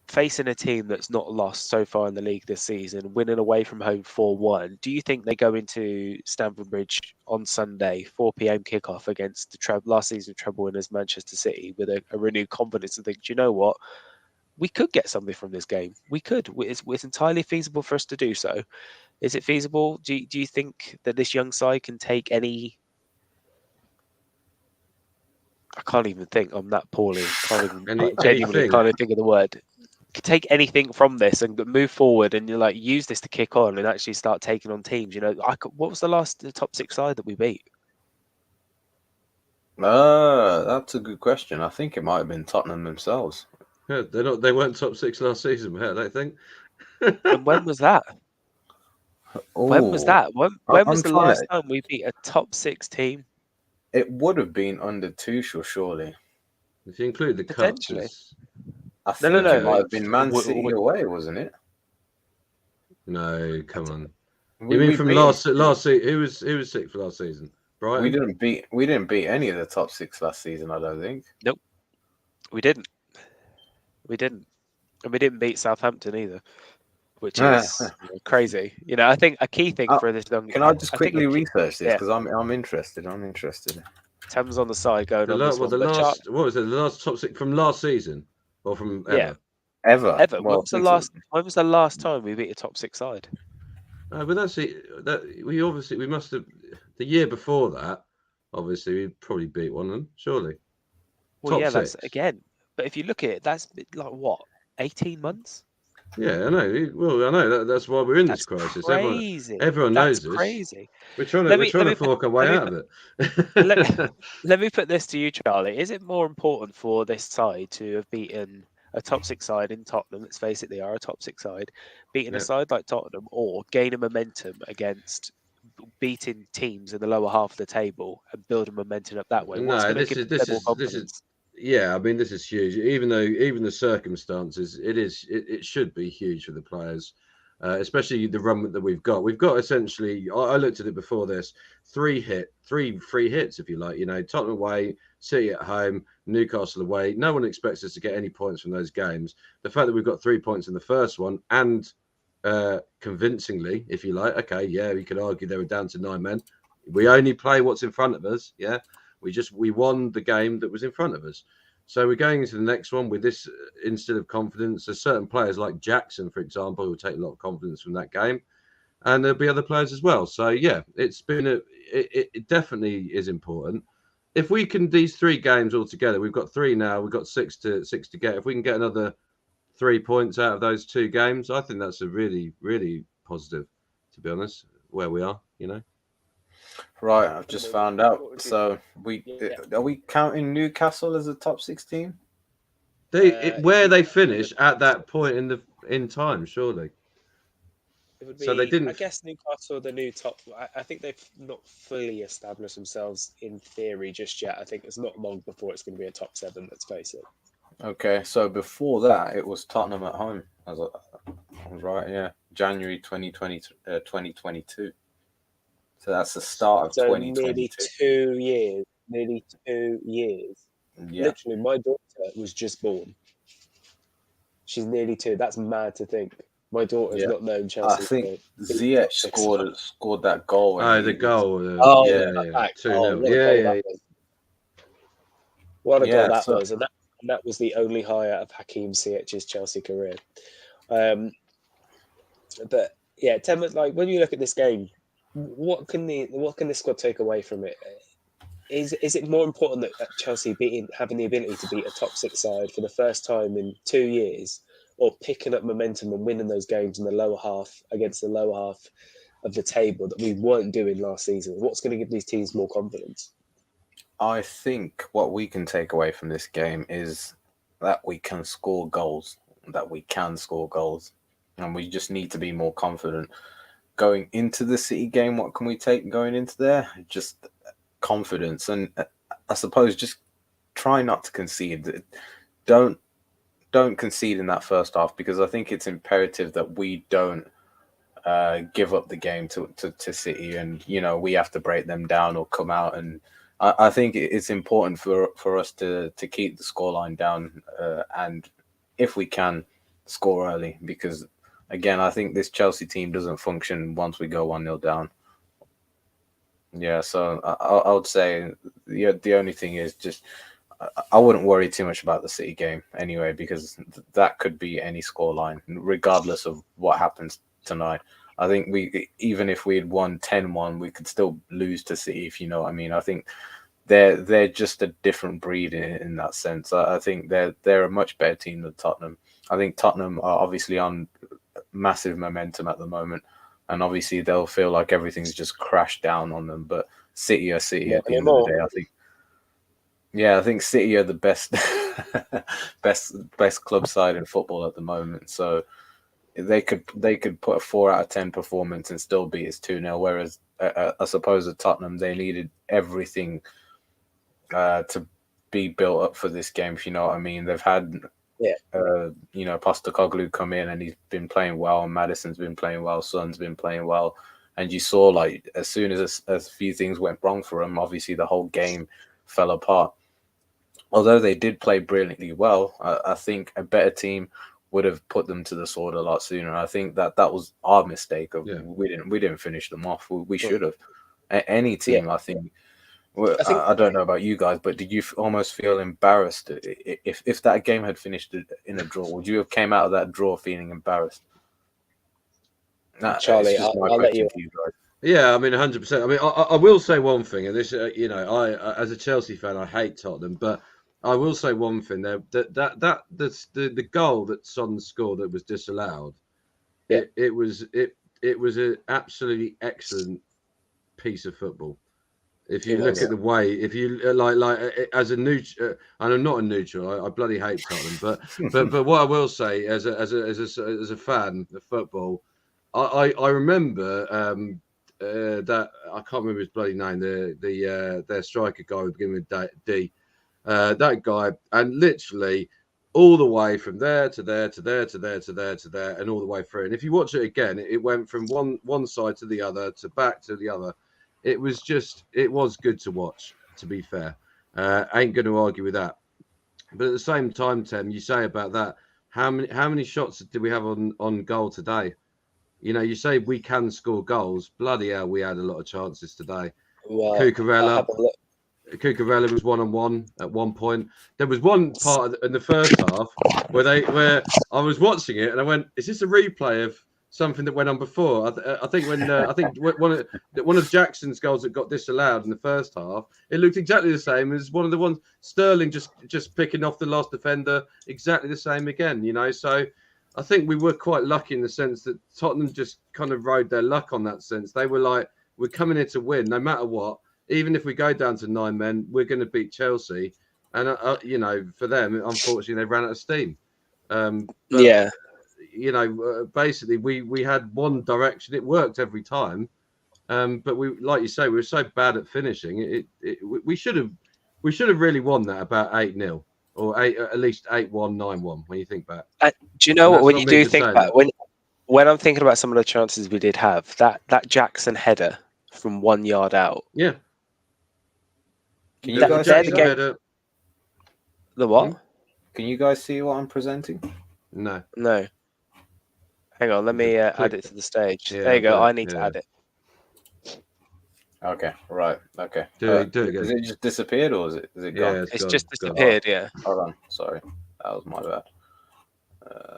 facing a team that's not lost so far in the league this season, winning away from home 4-1. Do you think they go into Stamford Bridge on Sunday, 4 p.m. kickoff against the last season treble winners Manchester City with a renewed confidence and think, do you know what? we could get something from this game. We could. It's entirely feasible for us to do so. Is it feasible? Do you think that this young side can take any? I can't even think. I'm that poorly. Genuinely can't even think of the word. Could take anything from this and move forward, and you're like use this to kick on and actually start taking on teams. What was the top 6 side that we beat?
That's a good question. I think it might have been Tottenham themselves.
Yeah, they weren't top 6 last season, I don't think.
And when was that? When was that? When was the last time we beat a top 6 team?
It would have been under Tuchel, surely.
If you include the
potentially.
cups.
I think it might have been Man City away, wasn't it?
No, come on. You mean from last season? Who was 6th for last season? Brighton?
We didn't beat any of the top 6 last season, I don't think.
Nope. We didn't. And we didn't beat Southampton either, which is crazy. I think a key thing for this.
Can I just quickly research this because I'm interested.
Thames on the side going on this one.
What was it? The last top 6 from last season or from ever?
Yeah.
Ever.
When was the last time we beat a top 6 side?
But we must have the year before that. Obviously, we probably beat one of them, surely.
Well, top 6. That's again. But if you look at it, that's like what 18 months.
Yeah, I know. Well, I know that's why we're in this crisis.
Crazy.
Everyone knows this.
Crazy.
We're trying to fork our way out of
it. Let me put this to you, Charlie. Is it more important for this side to have beaten a top 6 side in Tottenham? Let's face it, they are a top 6 side. Beating a side like Tottenham, or gaining momentum against beating teams in the lower half of the table and building momentum up that way? This is.
Yeah, I mean, this is huge. Even the circumstances, it should be huge for the players, especially the run that we've got. We've got essentially, I looked at it before this, 3 free hits, if you like. Tottenham away, City at home, Newcastle away. No one expects us to get any points from those games. The fact that we've got 3 points in the first one and convincingly, if you like, okay, yeah, we could argue they were down to 9 men. We only play what's in front of us, yeah. We won the game that was in front of us. So we're going into the next one with this instead of confidence. There's certain players like Jackson, for example, who will take a lot of confidence from that game. And there'll be other players as well. So, yeah, it definitely is important. If we can, these 3 games all together, we've got 3 now, we've got 6 to get. If we can get another 3 points out of those 2 games, I think that's a really, really positive, to be honest, where we are,
Right, I've just found out. So are we counting Newcastle as a top 16?
Where they finish at that point in time, surely.
It would be, so they didn't. I guess Newcastle are the new top. I think they've not fully established themselves in theory just yet. I think it's not long before it's going to be a top 7. Let's face it.
Okay, so before that, it was Tottenham at home. I was right, yeah, January 2022. So that's the start of 2022.
Nearly 2 years. Yeah. Literally, my daughter was just born. She's nearly 2. That's mad to think. My daughter's not known Chelsea.
I think Ziyech scored that goal.
The goal.
Yeah.
2-0.
Yeah. What a goal that was. And that was the only higher of Hakim Ziyech's Chelsea career. But yeah, like when you look at this game, what can the squad take away from it? Is it more important that Chelsea having the ability to beat a top 6 side for the first time in 2 years, or picking up momentum and winning those games in the lower half against the lower half of the table that we weren't doing last season? What's going to give these teams more confidence?
I think what we can take away from this game is that we can score goals, and we just need to be more confident. Going into the City game, what can we take going into there? Just confidence, and I suppose just try not to concede. Don't concede in that first half, because I think it's imperative that we don't give up the game to City, and we have to break them down or come out. And I think it's important for us to keep the scoreline down, and if we can, score early, because again, I think this Chelsea team doesn't function once we go 1-0 down. Yeah, so I would say the only thing is just I wouldn't worry too much about the City game anyway, because that could be any scoreline, regardless of what happens tonight. I think even if we had won 10-1, we could still lose to City, if you know what I mean. I think they're just a different breed in that sense. I think they're a much better team than Tottenham. I think Tottenham are obviously on massive momentum at the moment, and obviously they'll feel like everything's just crashed down on them. But City are City at the end of the day. I think. Yeah, I think City are the best, best club side in football at the moment. So they could put a 4 out of 10 performance and still beat us 2-0. Whereas I suppose at Tottenham they needed everything to be built up for this game. If you know what I mean, they've had Postecoglou come in and he's been playing well, and Maddison's been playing well, Son's been playing well, and you saw like as soon as a few things went wrong for them, obviously the whole game fell apart. Although they did play brilliantly well, I think a better team would have put them to the sword a lot sooner. I think that was our mistake. We didn't finish them off. We should have. Any team, I think. I don't know about you guys, but did you almost feel embarrassed if that game had finished in a draw? Would you have came out of that draw feeling embarrassed?
Charlie, I'll let you.
Yeah, I mean, 100%. I mean, I will say one thing, and this, I as a Chelsea fan, I hate Tottenham, but I will say one thing there: that's the goal that Son scored that was disallowed. Yeah. It was an absolutely excellent piece of football. If you look at the way, if you like as a neutral, and I'm not a neutral, I bloody hate Tottenham, but what I will say as a fan of football, I remember that I can't remember his bloody name, their striker guy would begin with D. That guy, and literally all the way from there to there to there to there to there to there, and all the way through. And if you watch it again, it went from one side to the other to back to the other. It was good to watch. To be fair, ain't going to argue with that. But at the same time, Tim, you say about that. How many shots did we have on goal today? You know, you say we can score goals. Bloody hell, we had a lot of chances today. Well, Cucurella was 1-on-1 at one point. There was one part in the first half where I was watching it and I went, "Is this a replay of something that went on before?" I think one of Jackson's goals that got disallowed in the first half, it looked exactly the same as one of the ones Sterling just picking off the last defender. Exactly the same again, you know. So I think we were quite lucky in the sense that Tottenham just kind of rode their luck on that sense. They were like, "We're coming here to win, no matter what. Even if we go down to 9 men, we're going to beat Chelsea." And for them, unfortunately, they ran out of steam. You know, basically, we had one direction. It worked every time, but we, like you say, we were so bad at finishing. We should have really won that about 8-0 or at least 8-1, 9-1. When you think back,
do you know what? When you do think back, when I'm thinking about some of the chances we did have, that Jackson header from 1 yard out,
yeah.
Can you guys see
the what?
Can you guys see what I'm presenting?
No.
Hang on, let me add it to the stage. Yeah, there you go. I need to add it.
Okay, right. Okay.
Do it again.
Is it just disappeared or is it gone?
Yeah, it's just disappeared. Yeah.
Hold on. Sorry, that was my bad.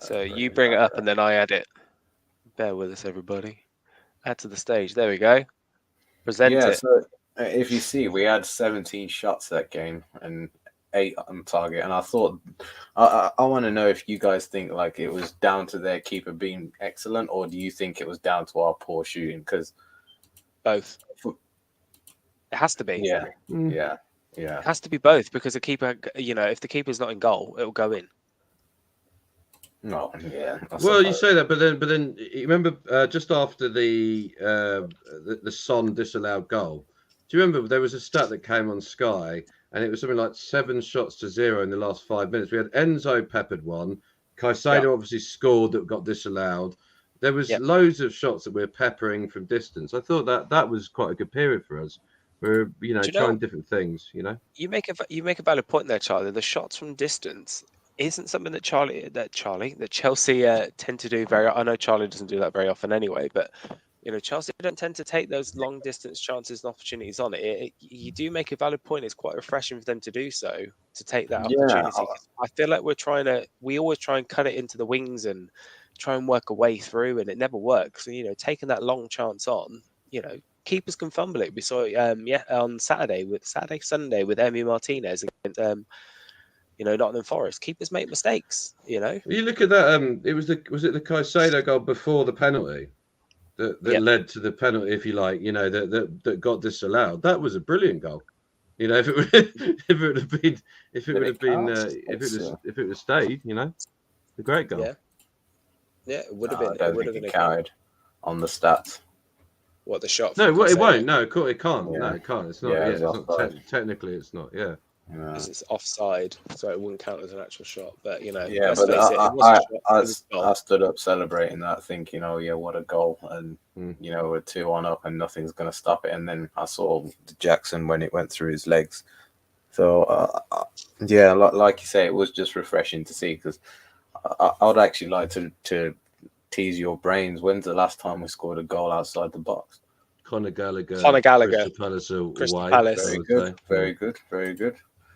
So you bring it up and then I add it. Bear with us, everybody. Add to the stage. There we go. Present it.
So if you see, we had 17 shots that game and 8 on target, and I thought I want to know if you guys think like it was down to their keeper being excellent, or do you think it was down to our poor shooting? Because
both. It has to be.
Yeah. It
has to be both, because the keeper, if the keeper's not in goal, it will go in.
No, yeah.
Well, you say that, but then you remember just after the Son disallowed goal. Do you remember there was a stat that came on Sky, and it was something like 7 shots to 0 in the last 5 minutes. We had Enzo peppered one, Caicedo obviously scored that got disallowed. There was loads of shots that we were peppering from distance. I thought that was quite a good period for us. We're trying different things.
You make a valid point there, Charlie. The shots from distance isn't something that Chelsea tend to do very. I know Charlie doesn't do that very often anyway, but You know, Chelsea don't tend to take those long distance chances and opportunities on it. You do make a valid point. It's quite refreshing for them to do so, to take that
Yeah,
opportunity. 'Cause I feel like we always try and cut it into the wings and try and work a way through, and it never works. And, you know, taking that long chance on, you know, keepers can fumble it. We saw it, on Sunday with Emi Martinez against, you know, Nottingham Forest. Keepers make mistakes, you know.
You look at that. Was it the Caicedo goal before the penalty that led to the penalty, if you like, you know, that got disallowed? That was a brilliant goal. You know, if it would have stayed, you know, a great goal.
Yeah, it would have been.
I don't think it counted on the stats.
What, the shot?
No, it won't. No, it can't.
Yeah.
No, it can't. It's not.
Yeah,
It's
it's
not technically, it's not. Yeah.
Because it's offside, so it wouldn't count as an actual shot. But, you know,
Yeah, but I stood up celebrating that, thinking, "Oh yeah, what a goal!" And you know, we're 2-1 up, and nothing's going to stop it. And then I saw Jackson when it went through his legs. So yeah, like you say, it was just refreshing to see, because I would actually like to tease your brains. When's the last time we scored a goal outside the box?
Conor Gallagher.
Crystal Palace.
Very good.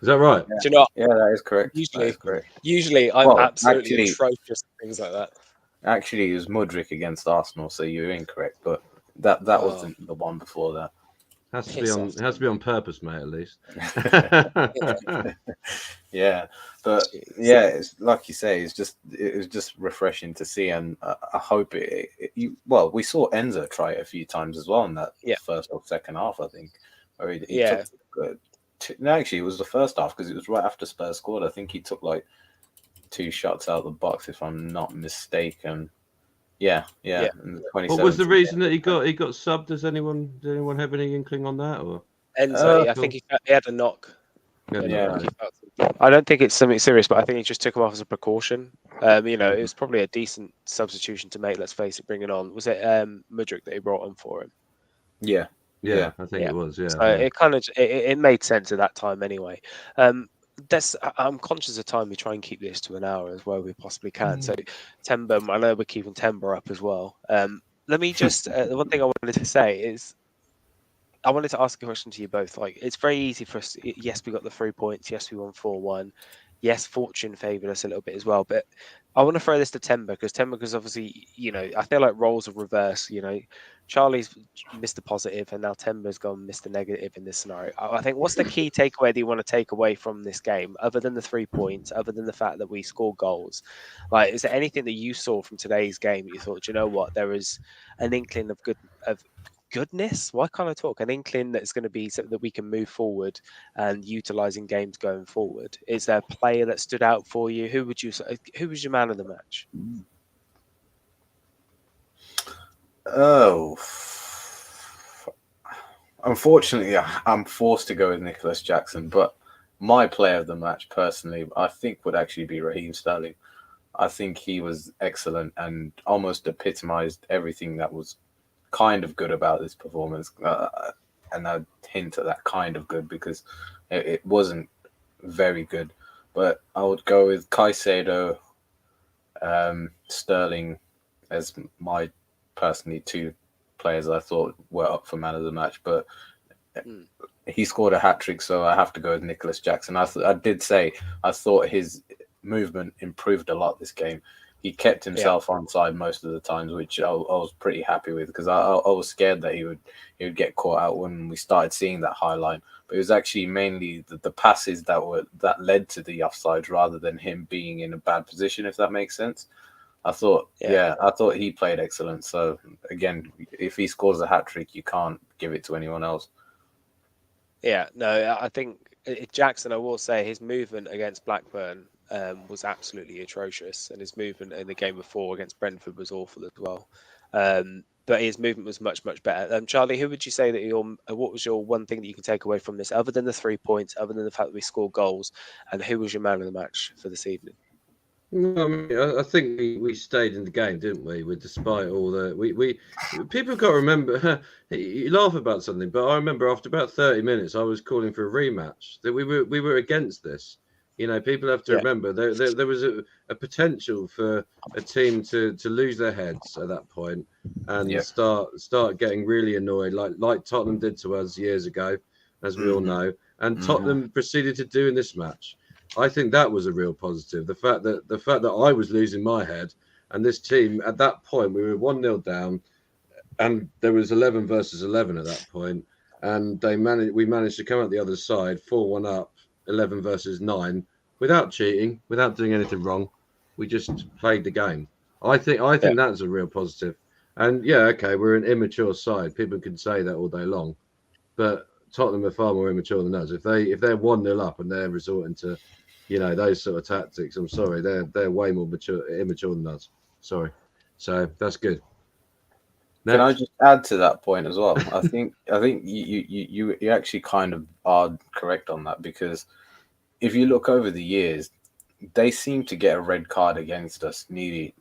Is that right?
Yeah. Do you know?
Yeah, that is correct.
Usually I'm absolutely atrocious at things like that.
Actually, it was Mudryk against Arsenal, so you're incorrect. But that wasn't the one before that.
It has to be on purpose, mate. At least.
Yeah, but yeah, it's like you say. It was just refreshing to see, and I hope we saw Enzo try it a few times as well in that first or second half, I think. Where he took, no, actually, it was the first half, because it was right after Spurs scored. I think he took like 2 shots out of the box, if I'm not mistaken. Yeah.
What was the reason that he got subbed? Does anyone have any inkling on that? Or
Enzo, I think he had a knock. I don't think it's something serious, but I think he just took him off as a precaution. You know, it was probably a decent substitution to make. Let's face it, bringing on, was it Mudryk that he brought on for him?
Yeah,
I think it was. Yeah,
so it kind of it made sense at that time anyway. I'm conscious of time. We try and keep this to an hour as well we possibly can. So Timber, I know we're keeping Timber up as well. Let me just the one thing I wanted to say is I wanted to ask a question to you both. Like, it's very easy for us. Yes, we got the 3 points. Yes, we won 4-1. Yes, fortune favoured us a little bit as well. But I want to throw this to Timber, because obviously, you know, I feel like roles are reversed. You know, Charlie's Mr. Positive, and now Timber's gone Mr. Negative in this scenario. I think, what's the key takeaway that you want to take away from this game, other than the 3 points, other than the fact that we scored goals? Like, is there anything that you saw from today's game that you thought, do you know what, there is an inkling of goodness? Why can't I talk? An inkling that's going to be something that we can move forward and utilise in games going forward. Is there a player that stood out for you? Who was your man of the match?
Oh, unfortunately, I'm forced to go with Nicholas Jackson, but my player of the match, personally, I think would actually be Raheem Sterling. I think he was excellent and almost epitomised everything that was kind of good about this performance, and I'd hint at that kind of good, because it wasn't very good. But I would go with Caicedo, Sterling as my personally 2 players I thought were up for man of the match. But he scored a hat-trick, so I have to go with Nicholas Jackson. I did say I thought his movement improved a lot this game. He kept himself onside most of the times, which I was pretty happy with, because I was scared that he would get caught out when we started seeing that high line. But it was actually mainly the passes that led to the offsides, rather than him being in a bad position, if that makes sense. I thought he played excellent. So again, if he scores a hat-trick, you can't give it to anyone else.
Yeah, no, I think Jackson, I will say, his movement against Blackburn was absolutely atrocious, and his movement in the game before against Brentford was awful as well. But his movement was much, much better. Charlie, who would you say that what was your one thing that you can take away from this, other than the 3 points, other than the fact that we scored goals, and who was your man of the match for this evening?
I think we stayed in the game, didn't we? Despite all the people got to remember. You laugh about something, but I remember after about 30 minutes, I was calling for a rematch. That we were against this. You know, people have to
Yeah.
remember there was a potential for a team to lose their heads at that point and start getting really annoyed, like Tottenham did to us years ago, as we all know, and Tottenham proceeded to do in this match. I think that was a real positive. The fact that I was losing my head, and this team at that point we were 1-0 down, and there was 11 versus 11 at that point, and we managed to come out the other side 4-1 up, 11 versus 9, without cheating, without doing anything wrong. We just played the game. I think that's a real positive. And yeah, okay, we're an immature side. People can say that all day long, but Tottenham are far more immature than us. If they're 1-0 up and they're resorting to, you know, those sort of tactics, I'm sorry, they're way more immature than us. Sorry. So that's good.
Can I just add to that point as well? I think you actually kind of are correct on that, because if you look over the years, they seem to get a red card against us nearly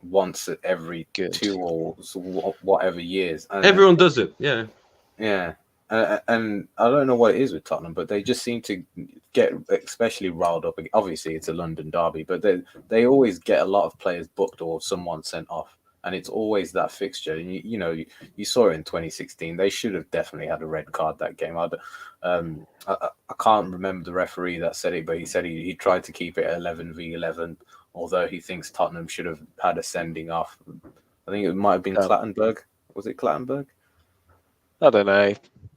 once every 2 or whatever years. And
everyone does it, yeah.
Yeah. And I don't know what it is with Tottenham, but they just seem to get especially riled up. Obviously, it's a London derby, but they always get a lot of players booked or someone sent off. And it's always that fixture. And you saw it in 2016. They should have definitely had a red card that game. I can't remember the referee that said it, but he said he tried to keep it 11v11, although he thinks Tottenham should have had a sending off. I think it might have been Clattenburg. Was it Clattenburg?
I don't know.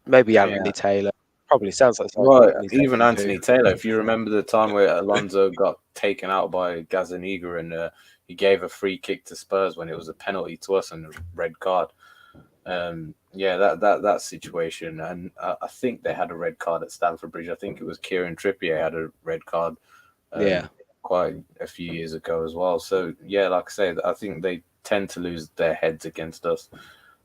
Maybe Anthony Taylor. Probably sounds like
something. Well, even Anthony Taylor. If you remember the time where Alonso got taken out by Gazzaniga and he gave a free kick to Spurs when it was a penalty to us and a red card. That situation, and I think they had a red card at Stamford Bridge. I think it was Kieran Trippier had a red card. Quite a few years ago as well. So yeah, like I say, I think they tend to lose their heads against us.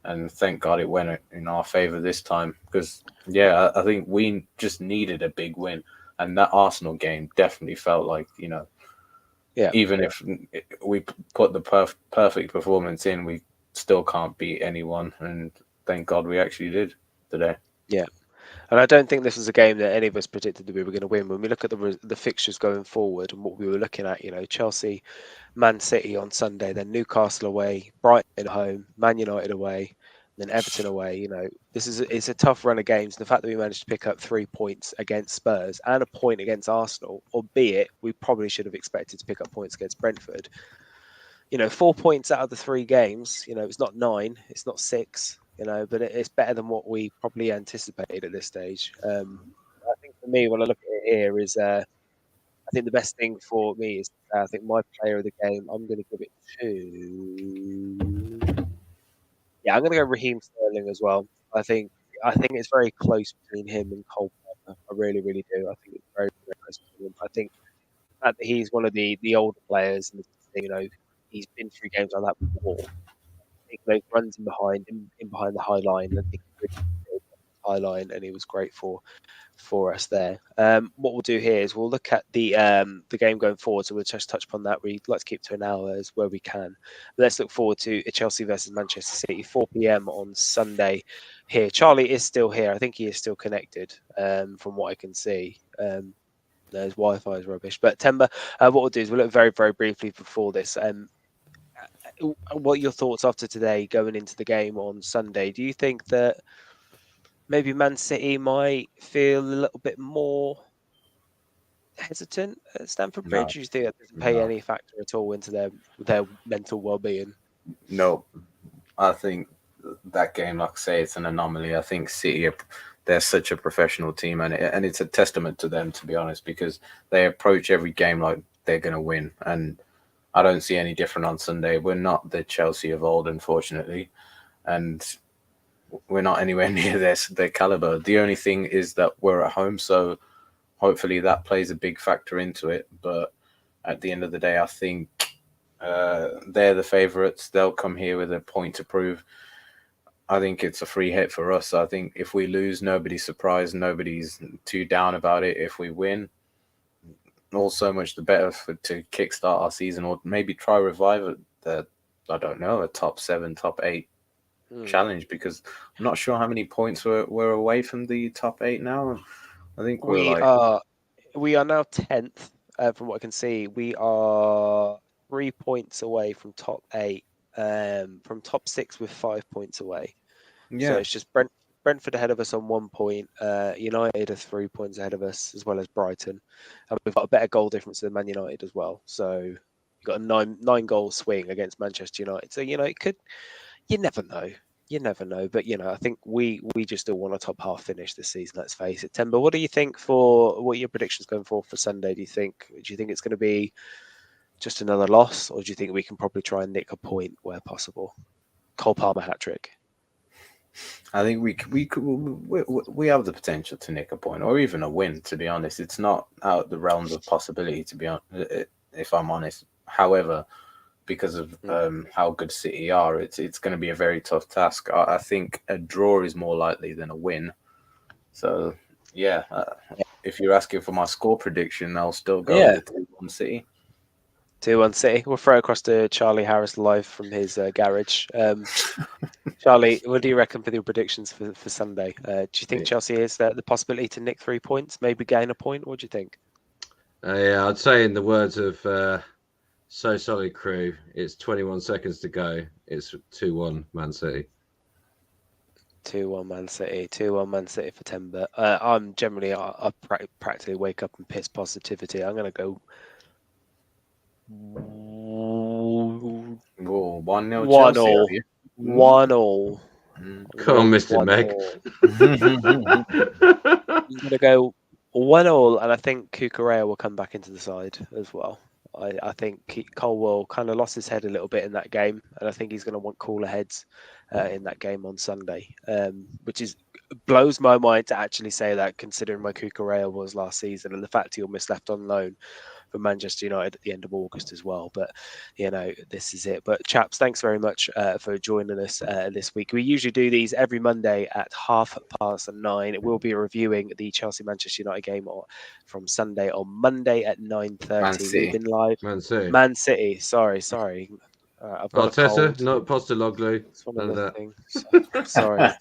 And thank God it went in our favour this time, because, I think we just needed a big win. And that Arsenal game definitely felt like, even if we put the perfect performance in, we still can't beat anyone. And thank God we actually did today.
Yeah. And I don't think this was a game that any of us predicted that we were going to win. When we look at the fixtures going forward and what we were looking at, Chelsea, Man City on Sunday, then Newcastle away, Brighton at home, Man United away, then Everton away. It's a tough run of games. The fact that we managed to pick up 3 points against Spurs and a point against Arsenal, albeit we probably should have expected to pick up points against Brentford. 4 points out of the 3 games. It's not 9, it's not 6. But it's better than what we probably anticipated at this stage. I think for me, when I look at it here, is I think the best thing for me is I think my player of the game, I'm going to give it to. Yeah, I'm going to go Raheem Sterling as well. I think it's very close between him and Cole Palmer. I really, really do. I think it's very, very close between them. I think that he's one of the older players, and he's been through games like that before. He runs in behind the high line. I think high line, and he was great for us there. What we'll do here is we'll look at the game going forward. So we'll just touch upon that. We'd like to keep to an hour as where we can. But let's look forward to Chelsea versus Manchester City, 4 p.m. on Sunday. Here, Charlie is still here. I think he is still connected, from what I can see. His Wi-Fi is rubbish. But Temba, what we'll do is we'll look very, very briefly before this. What are your thoughts after today going into the game on Sunday? Do you think that maybe Man City might feel a little bit more hesitant at Stamford Bridge? No. Do you think that doesn't play any factor at all into their mental well-being?
No. I think that game, like I say, it's an anomaly. I think City, they're such a professional team, and it's a testament to them, to be honest, because they approach every game like they're going to win. And I don't see any different on Sunday. We're not the Chelsea of old, unfortunately, and we're not anywhere near their caliber. The only thing is that we're at home, so hopefully that plays a big factor into it. But at the end of the day, I think they're the favourites. They'll come here with a point to prove. I think it's a free hit for us. I think if we lose, nobody's surprised. Nobody's too down about it. If we win, all so much the better to kickstart our season, or maybe try revive a top 7, top 8 challenge, because I'm not sure how many points we're away from the top 8 now. I think
we are now 10th. From what I can see, we are 3 points away from top 8. From top 6 with 5 points away.
Yeah.
So it's just Brentford ahead of us on 1 point. United are 3 points ahead of us, as well as Brighton. And we've got a better goal difference than Man United as well. So you've got a nine goal swing against Manchester United. So, it could, you never know. You never know. But, I think we just still want a top half finish this season, let's face it. Timber, what do you think what are your predictions going for Sunday? Do you think it's going to be just another loss, or do you think we can probably try and nick a point where possible? Cole Palmer hat-trick.
I think we have the potential to nick a point or even a win. To be honest, it's not out of the realms of possibility. To be honest, if I'm honest, however, because of how good City are, it's going to be a very tough task. I think a draw is more likely than a win. So yeah, if you're asking for my score prediction, I'll still go with the 2-1 City.
2-1 City. We'll throw across to Charlie Harris live from his garage. Charlie, what do you reckon for your predictions for Sunday? Do you think Chelsea has the possibility to nick 3 points, maybe gain a point? What do you think?
Yeah, I'd say in the words of So Solid Crew, it's 21 seconds to go. It's 2-1 Man City.
2-1 Man City. 2-1 Man City for Timber. I'm generally, I practically wake up and piss positivity. I'm going to go
1-0 Chelsea.
1-1.
Come on, Mr. Meg.
I'm going to go 1-1, and I think Cucurella will come back into the side as well. I think Colwell kind of lost his head a little bit in that game, and I think he's going to want cooler heads in that game on Sunday, which blows my mind to actually say that, considering where Cucurella was last season and the fact he almost left on loan for Manchester United at the end of August as well. But, this is it. But chaps, thanks very much for joining us this week. We usually do these every Monday at 9:30. We'll be reviewing the Chelsea-Manchester United game from Sunday on Monday at 9:30. We've been live. Man City. Sorry. I've got a cold.
Not Postecoglou.
It's one of the things. Sorry.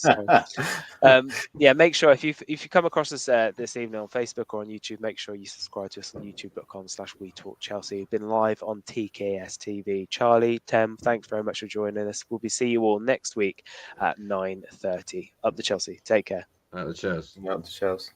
Make sure if you come across us this evening on Facebook or on YouTube, make sure you subscribe to us on youtube.com/WeTalkChelsea. We've been live on TKS TV. Charlie, Tem, thanks very much for joining us. We'll see you all next week at 9:30. Up the Chelsea. Take care.
Up the Chelsea.
Up the Chelsea.